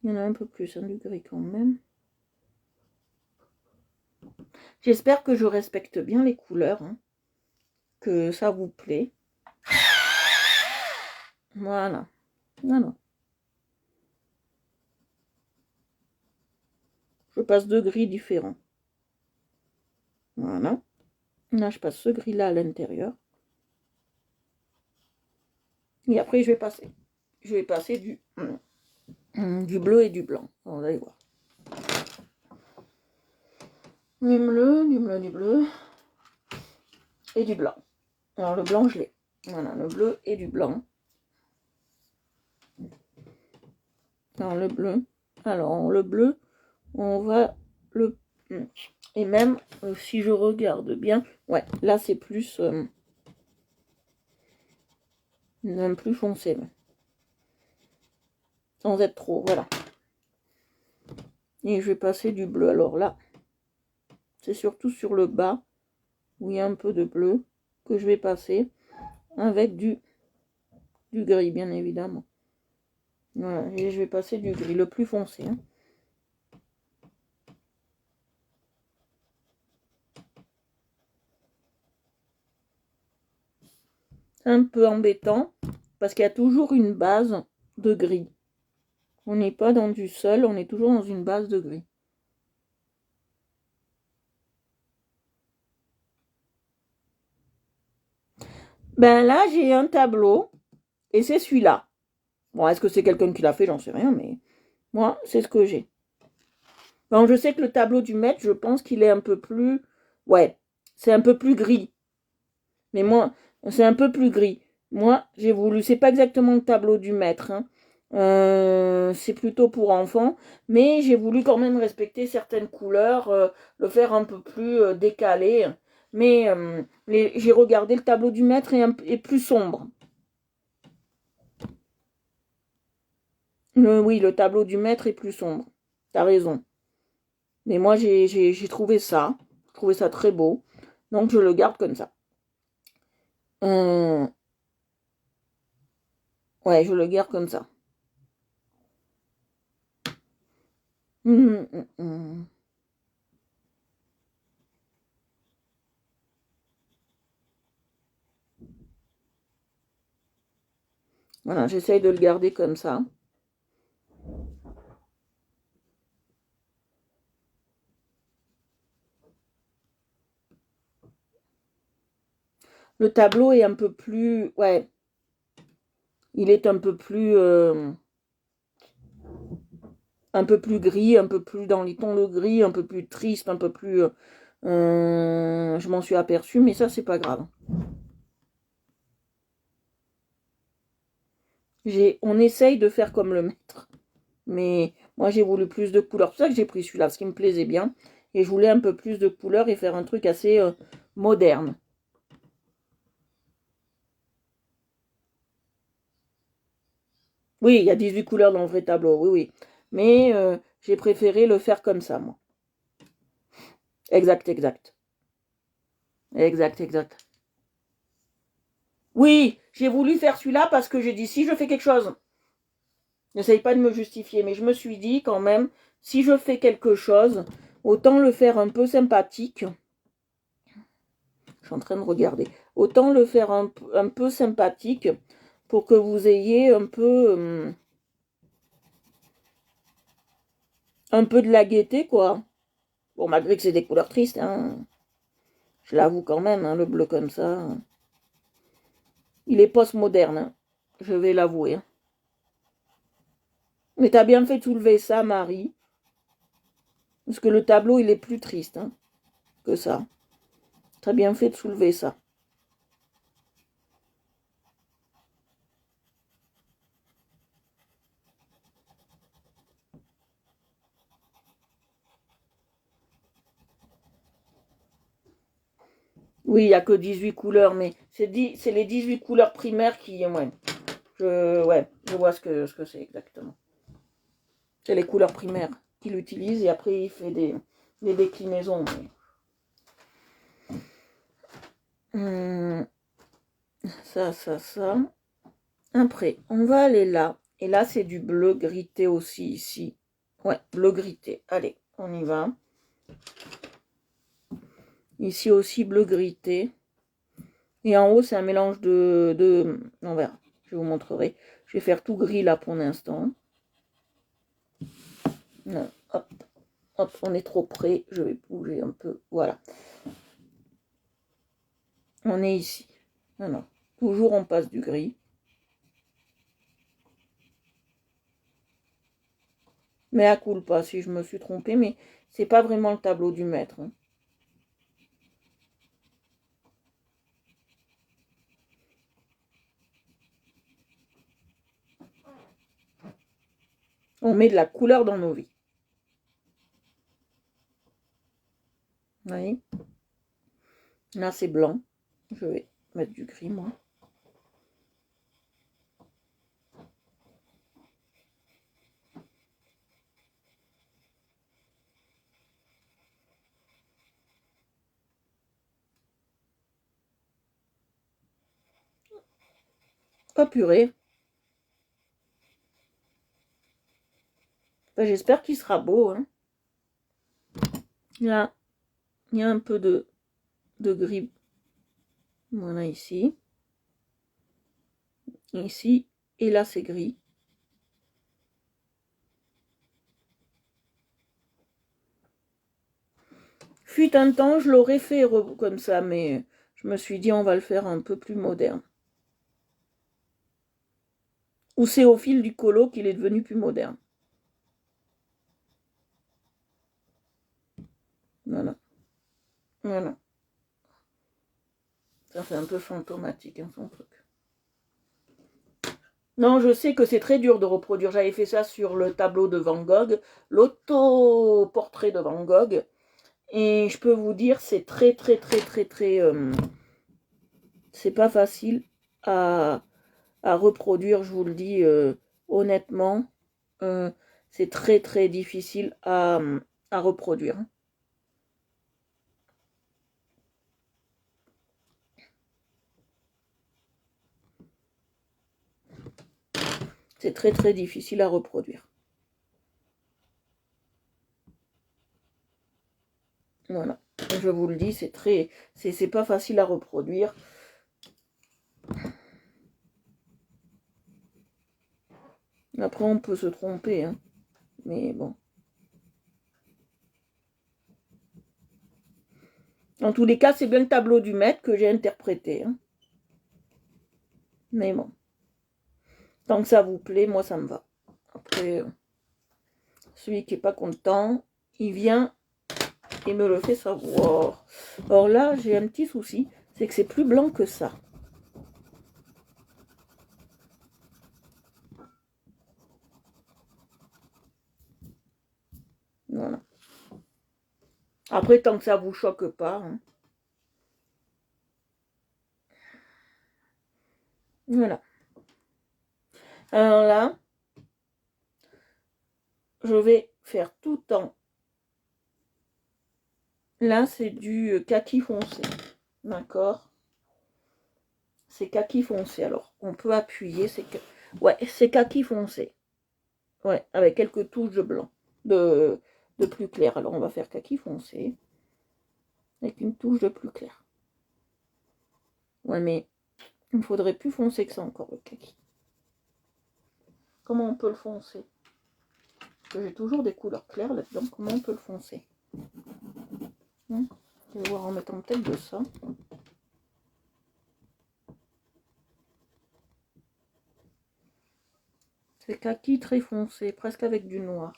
Il y en a un peu plus, du gris quand même. J'espère que je respecte bien les couleurs, hein, que ça vous plaît. Voilà. Voilà. Je passe deux gris différents. Voilà. Là, je passe ce gris-là à l'intérieur. Et après, je vais passer du bleu et du blanc. On va voir. Du bleu, du bleu, du bleu. Et du blanc. Alors, le blanc, je l'ai. Voilà, le bleu et du blanc. Alors, le bleu. Alors, le bleu, on va le... Et même, si je regarde bien, ouais, là, c'est plus... plus foncé. Sans être trop, voilà. Et je vais passer du bleu. Alors là, c'est surtout sur le bas, où il y a un peu de bleu, que je vais passer avec du gris, bien évidemment. Voilà, et je vais passer du gris, le plus foncé. Hein. C'est un peu embêtant, parce qu'il y a toujours une base de gris. On n'est pas dans du seul, on est toujours dans une base de gris. Ben là, j'ai un tableau, et c'est celui-là. Bon, est-ce que c'est quelqu'un qui l'a fait? J'en sais rien, mais moi, c'est ce que j'ai. Bon, je sais que le tableau du maître, je pense qu'il est un peu plus... Ouais, c'est un peu plus gris. Mais moi, c'est un peu plus gris. Moi, j'ai voulu... C'est pas exactement le tableau du maître. Hein. C'est plutôt pour enfants. Mais j'ai voulu quand même respecter certaines couleurs, le faire un peu plus décalé. Mais j'ai regardé le tableau du maître est plus sombre. Oui, le tableau du maître est plus sombre. T'as raison. Mais moi, j'ai trouvé ça. Je trouvais ça très beau. Donc, je le garde comme ça. Ouais, je le garde comme ça. Voilà, j'essaye de le garder comme ça. Le tableau est un peu plus... Ouais. il est un peu plus gris, un peu plus dans les tons de gris, un peu plus triste, un peu plus... je m'en suis aperçue, mais ça, c'est pas grave. On essaye de faire comme le maître. Mais moi, j'ai voulu plus de couleurs. C'est pour ça que j'ai pris celui-là, parce qu'il me plaisait bien. Et je voulais un peu plus de couleurs et faire un truc assez moderne. Oui, il y a 18 couleurs dans le vrai tableau, oui, oui. Mais j'ai préféré le faire comme ça, moi. Exact, exact. Exact, exact. Oui, j'ai voulu faire celui-là parce que j'ai dit, si je fais quelque chose, n'essaye pas de me justifier, mais je me suis dit quand même, si je fais quelque chose, autant le faire un peu sympathique. Je suis en train de regarder. Autant le faire un peu sympathique pour que vous ayez un peu de la gaieté, quoi. Bon, malgré que c'est des couleurs tristes, hein. Je l'avoue quand même, hein, le bleu comme ça. Il est post-moderne, hein. Je vais l'avouer, hein. Mais t'as bien fait de soulever ça, Marie. Parce que le tableau, il est plus triste, hein, que ça. T'as bien fait de soulever ça. Oui, il n'y a que 18 couleurs, mais c'est les 18 couleurs primaires qui... Ouais, je vois ce que c'est exactement. C'est les couleurs primaires qu'il utilise et après il fait des déclinaisons. Ça. Après, on va aller là. Et là, c'est du bleu grité aussi ici. Ouais, bleu grité. Allez, on y va. Ici aussi, bleu grité. Et en haut, c'est un mélange on verra. Je vous montrerai. Je vais faire tout gris là pour l'instant. Non, hop, hop, on est trop près. Je vais bouger un peu. Voilà. On est ici. Non. Toujours on passe du gris. Mais à culpa si je me suis trompée, mais c'est pas vraiment le tableau du maître, hein. On met de la couleur dans nos vies. Vous voyez? Là, c'est blanc. Je vais mettre du gris, moi. Oh purée. Ben, j'espère qu'il sera beau, hein. Là, il y a un peu de gris. Voilà, ici. Ici. Et là, c'est gris. Fut un temps, je l'aurais fait comme ça, mais je me suis dit, on va le faire un peu plus moderne. Ou c'est au fil du colo qu'il est devenu plus moderne. Voilà. Voilà. Ça fait un peu fantomatique, hein, son truc. Non, je sais que c'est très dur de reproduire. J'avais fait ça sur le tableau de Van Gogh, l'auto-portrait de Van Gogh. Et je peux vous dire, c'est très, très, très, très, très... c'est pas facile à, à reproduire, je vous le dis honnêtement. C'est très, très difficile à reproduire. C'est très, très difficile à reproduire. Voilà. Je vous le dis, c'est pas facile à reproduire. Après, on peut se tromper, hein. Mais bon. En tous les cas, c'est bien le tableau du maître que j'ai interprété, hein. Mais bon. Tant que ça vous plaît, moi ça me va. Après, celui qui n'est pas content, il vient et me le fait savoir. Or là, j'ai un petit souci, c'est que c'est plus blanc que ça. Voilà. Après, tant que ça vous choque pas. Hein. Voilà. Alors là, je vais faire tout en... Là, c'est du kaki foncé. D'accord? C'est kaki foncé. Alors, on peut appuyer. C'est que... Ouais, c'est kaki foncé. Ouais, avec quelques touches de blanc. De plus clair. Alors, on va faire kaki foncé. Avec une touche de plus clair. Ouais, mais il me faudrait plus foncé que ça encore, le kaki. Comment on peut le foncer? Parce que j'ai toujours des couleurs claires là-dedans. Comment on peut le foncer? Je vais voir en mettant peut-être de ça. C'est kaki très foncé, presque avec du noir.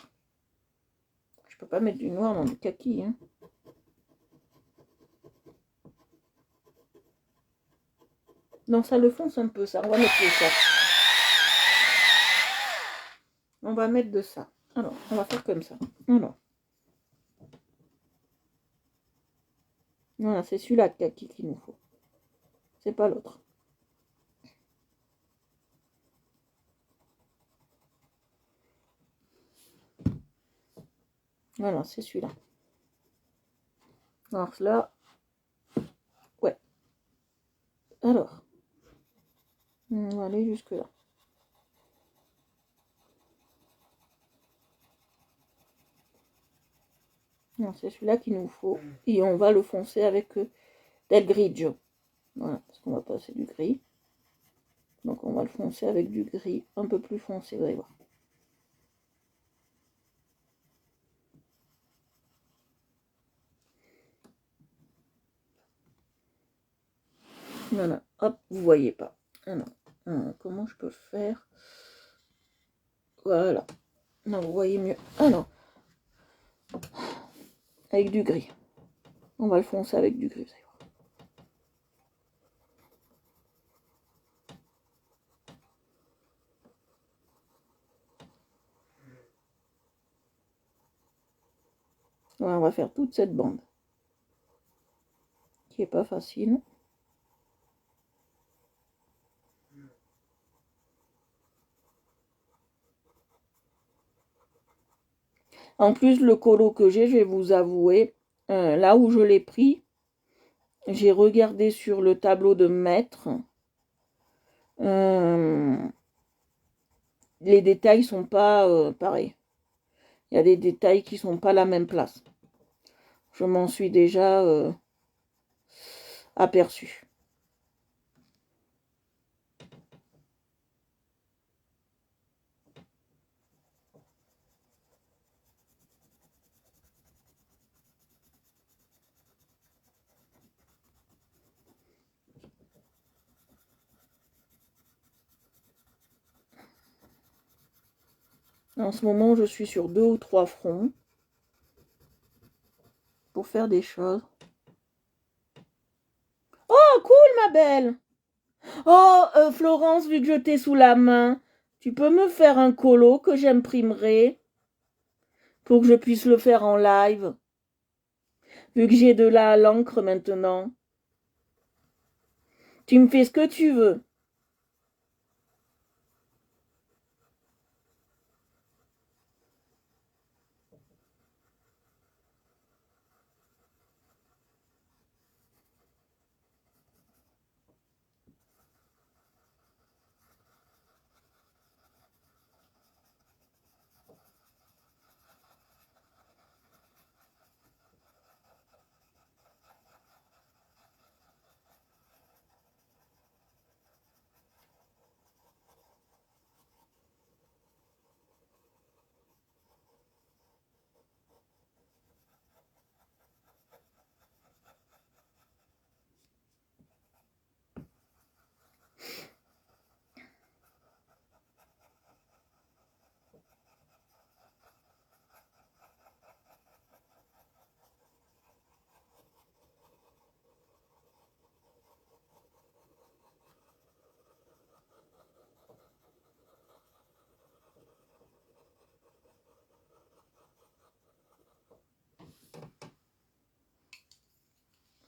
Je peux pas mettre du noir dans du kaki. Hein. Non, ça le fonce un peu, ça. On va mettre de ça. On va mettre de ça. Alors, on va faire comme ça. Alors. Voilà, c'est celui-là de kaki qu'il nous faut. C'est pas l'autre. Voilà, c'est celui-là. Alors là, ouais. Alors, on va aller jusque là. C'est celui-là qu'il nous faut. Et on va le foncer avec del grigio. Voilà, parce qu'on va passer du gris. Donc on va le foncer avec du gris un peu plus foncé, vous allez voir. Voilà, hop, vous voyez pas. Alors, comment je peux faire? Voilà. Non, vous voyez mieux. Alors, avec du gris. On va le foncer avec du gris, vous allez voir. Voilà, on va faire toute cette bande. Qui est pas facile. En plus, le colo que j'ai, je vais vous avouer, là où je l'ai pris, j'ai regardé sur le tableau de maître. Les détails sont pas pareils. Il y a des détails qui sont pas à la même place. Je m'en suis déjà aperçu. En ce moment, je suis sur 2 ou 3 fronts pour faire des choses. Oh, cool, ma belle! Oh, Florence, vu que je t'ai sous la main, tu peux me faire un colo que j'imprimerai pour que je puisse le faire en live, vu que j'ai de l'encre maintenant. Tu me fais ce que tu veux.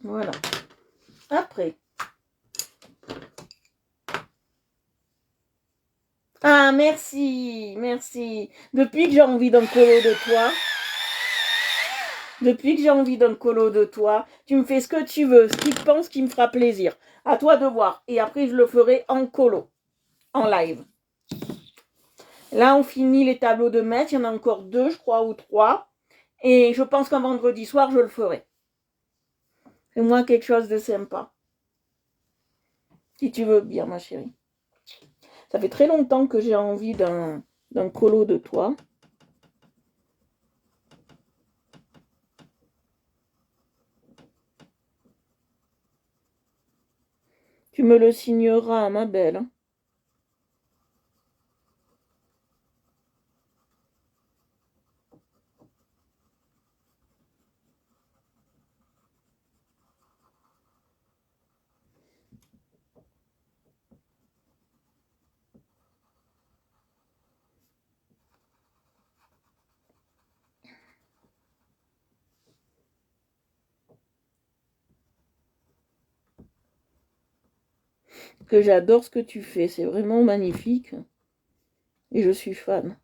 Voilà. Après. Ah, merci, merci. Depuis que j'ai envie d'un colo de toi, tu me fais ce que tu veux, ce que tu penses qui me fera plaisir. À toi de voir. Et après, je le ferai en colo, en live. Là, on finit les tableaux de maître. Il y en a encore 2, je crois, ou 3. Et je pense qu'un vendredi soir, je le ferai. Fais-moi quelque chose de sympa. Si tu veux bien, ma chérie. Ça fait très longtemps que j'ai envie d'un colo de toi. Tu me le signeras, ma belle. Que j'adore ce que tu fais. C'est vraiment magnifique. Et je suis fan.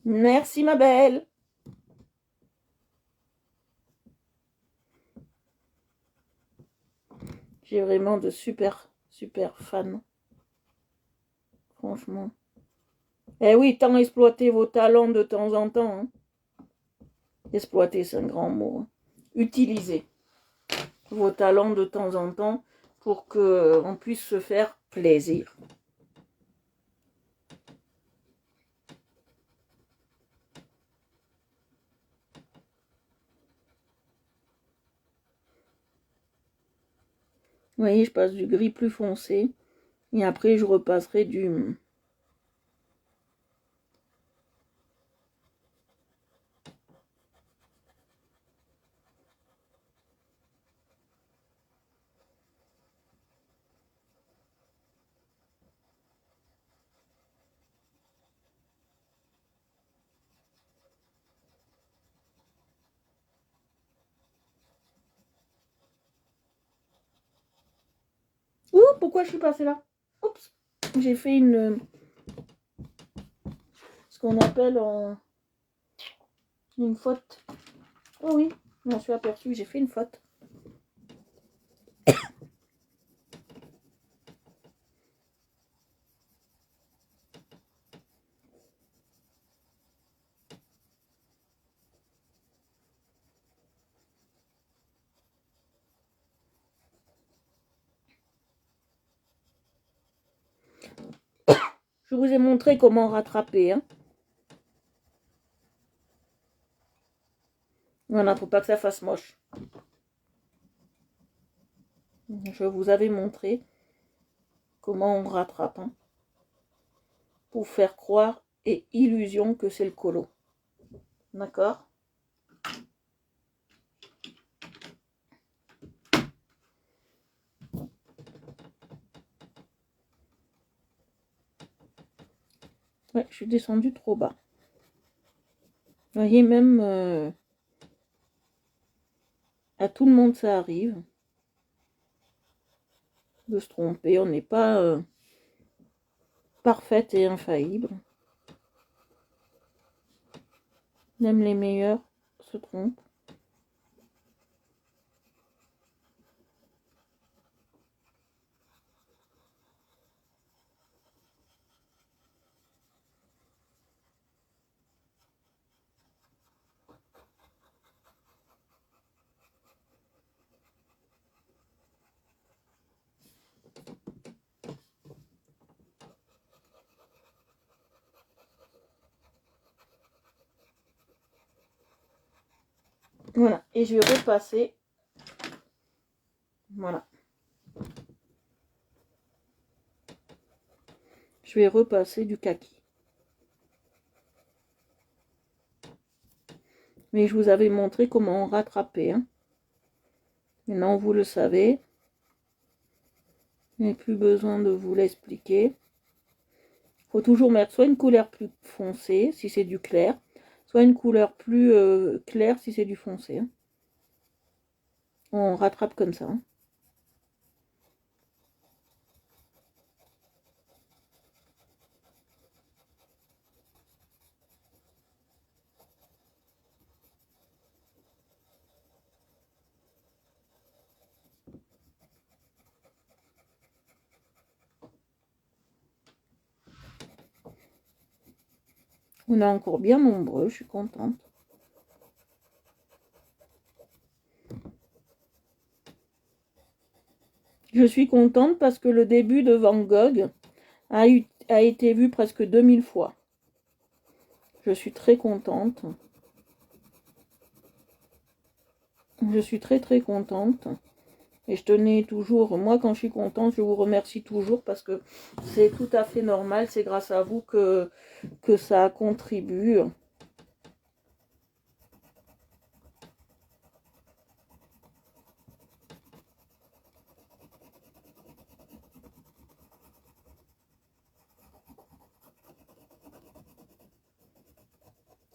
Merci, ma belle. J'ai vraiment de super, super fans. Franchement. Eh oui, tant exploiter vos talents de temps en temps. Hein. Exploiter, c'est un grand mot. Hein. Utiliser vos talents de temps en temps pour qu'on puisse se faire plaisir. Vous voyez, je passe du gris plus foncé. Et après, je repasserai du... Ouh, pourquoi je suis passée là? Oups, j'ai fait ce qu'on appelle une faute. Oh oui, je m'en suis aperçue, j'ai fait une faute. Je vous ai montré comment rattraper. Hein. Voilà, faut pas que ça fasse moche. Je vous avais montré comment on rattrape. Hein, pour faire croire et illusion que c'est le colo. D'accord? Ouais, je suis descendue trop bas. Vous voyez, même à tout le monde, ça arrive de se tromper. On n'est pas parfaite et infaillible. Même les meilleurs se trompent. Voilà, et je vais repasser. Voilà. Je vais repasser du kaki. Mais je vous avais montré comment rattraper. Hein. Maintenant, vous le savez. Je n'ai plus besoin de vous l'expliquer. Il faut toujours mettre soit une couleur plus foncée, si c'est du clair, soit une couleur plus claire, si c'est du foncé. Hein. On rattrape comme ça. Hein. On est encore bien nombreux, je suis contente. Je suis contente parce que le début de Van Gogh a été vu presque 2000 fois. Je suis très contente. Je suis très très contente. Et je tenais toujours, moi quand je suis contente, je vous remercie toujours parce que c'est tout à fait normal. C'est grâce à vous que ça contribue.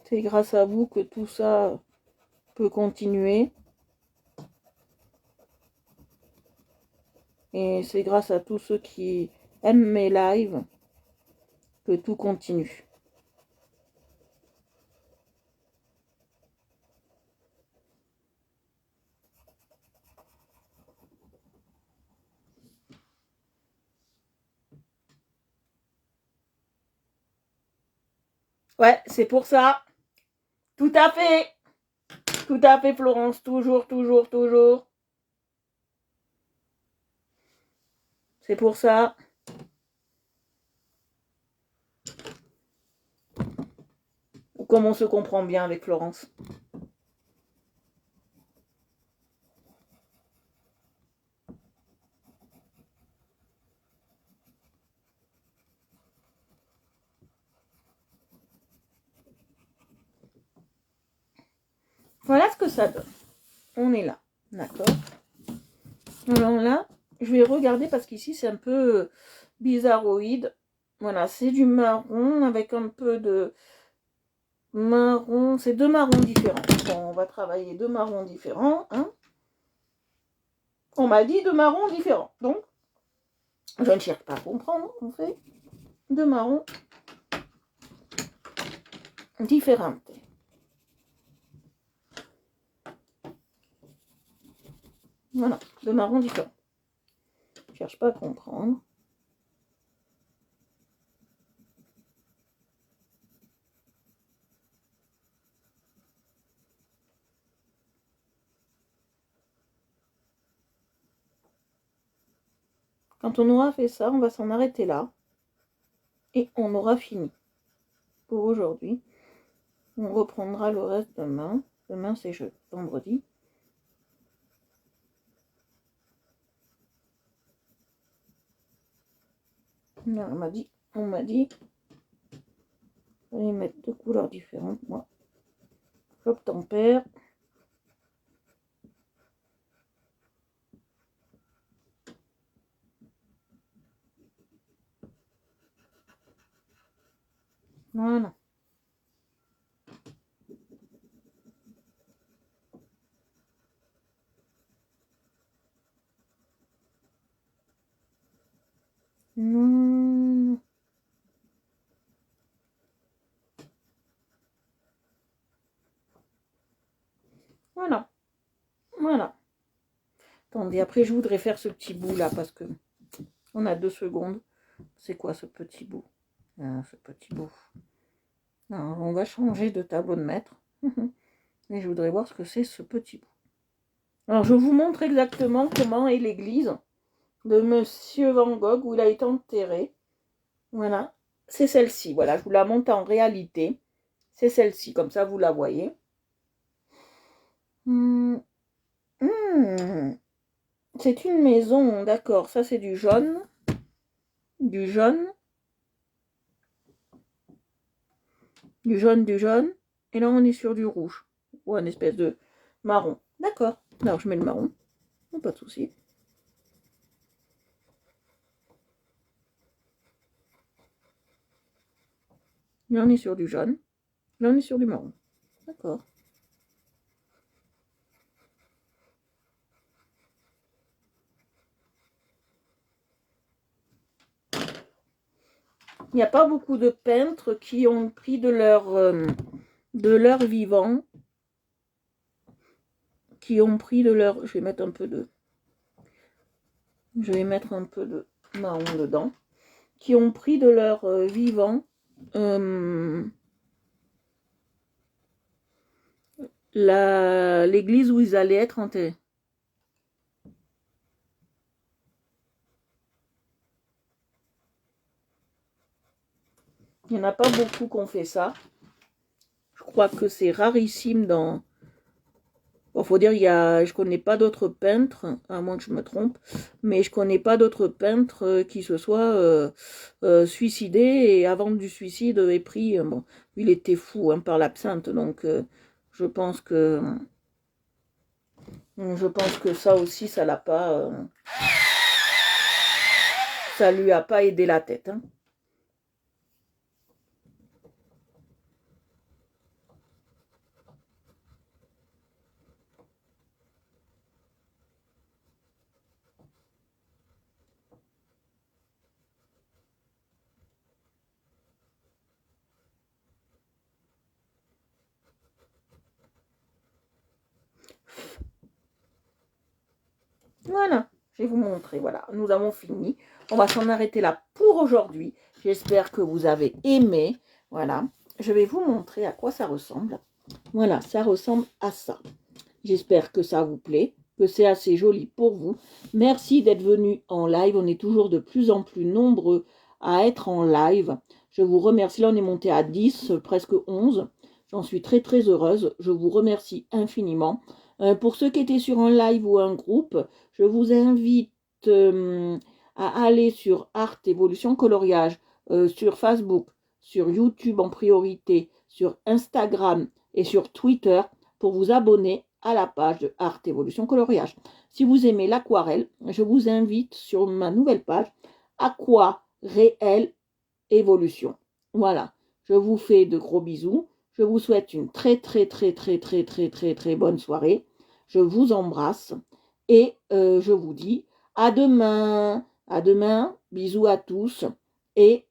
C'est grâce à vous que tout ça peut continuer. Et c'est grâce à tous ceux qui aiment mes lives que tout continue. Ouais, c'est pour ça. Tout à fait. Tout à fait, Florence. Toujours, toujours, toujours. C'est pour ça. Comme on se comprend bien avec Florence. Voilà ce que ça donne. On est là. D'accord. Alors là, je vais regarder parce qu'ici c'est un peu bizarroïde. Voilà, c'est du marron avec un peu de marron. C'est deux marrons différents. Bon, on va travailler deux marrons différents. Hein. On m'a dit deux marrons différents. Donc, je ne cherche pas à comprendre. On fait deux marrons différents. Voilà, deux marrons différents. Je ne cherche pas à comprendre. Quand on aura fait ça, on va s'en arrêter là. Et on aura fini pour aujourd'hui. On reprendra le reste demain. Demain, c'est vendredi. Non, on m'a dit, allez mettre deux couleurs différentes. Moi, j'obtempère. Voilà. Non. Voilà. Voilà. Attendez, après je voudrais faire ce petit bout là parce que on a 2 secondes. C'est quoi ce petit bout? Ah, ce petit bout. Alors, on va changer de tableau de maître. Et je voudrais voir ce que c'est ce petit bout. Alors je vous montre exactement comment est l'église de Monsieur Van Gogh où il a été enterré. Voilà. C'est celle-ci. Voilà, je vous la montre en réalité. C'est celle-ci, comme ça vous la voyez. C'est une maison, d'accord. Ça, c'est du jaune. Du jaune. Du jaune, du jaune. Et là, on est sur du rouge. Ou une espèce de marron. D'accord. Alors, je mets le marron. Non, pas de souci. Là, on est sur du jaune. Là, on est sur du marron. D'accord. Il n'y a pas beaucoup de peintres qui ont pris de leur vivant, qui ont pris de leur... Je vais mettre un peu de marron dedans. Qui ont pris de leur vivant l'église où ils allaient être enterrés. Il n'y en a pas beaucoup qui ont fait ça. Je crois que c'est rarissime dans... Bon, faut dire, je connais pas d'autres peintres, à moins que je me trompe, mais je connais pas d'autres peintres qui se soient suicidés et avant du suicide ait pris... bon, il était fou par l'absinthe, donc je pense que ça aussi, ça l'a pas... ça lui a pas aidé la tête. Hein. Voilà, je vais vous montrer. Voilà, nous avons fini. On va s'en arrêter là pour aujourd'hui. J'espère que vous avez aimé. Voilà, je vais vous montrer à quoi ça ressemble. Voilà, ça ressemble à ça. J'espère que ça vous plaît, que c'est assez joli pour vous. Merci d'être venu en live. On est toujours de plus en plus nombreux à être en live. Je vous remercie. Là, on est monté à 10, presque 11. J'en suis très, très heureuse. Je vous remercie infiniment. Pour ceux qui étaient sur un live ou un groupe, je vous invite à aller sur Art Évolution Coloriage, sur Facebook, sur YouTube en priorité, sur Instagram et sur Twitter pour vous abonner à la page de Art Évolution Coloriage. Si vous aimez l'aquarelle, je vous invite sur ma nouvelle page Aquarelle Évolution. Voilà, je vous fais de gros bisous. Je vous souhaite une très très très très très très très très bonne soirée. Je vous embrasse et je vous dis à demain. À demain, bisous à tous et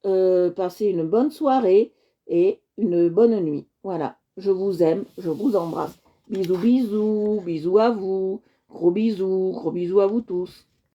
passez une bonne soirée et une bonne nuit. Voilà, je vous aime, je vous embrasse. Bisous, bisous, bisous à vous. Gros bisous à vous tous.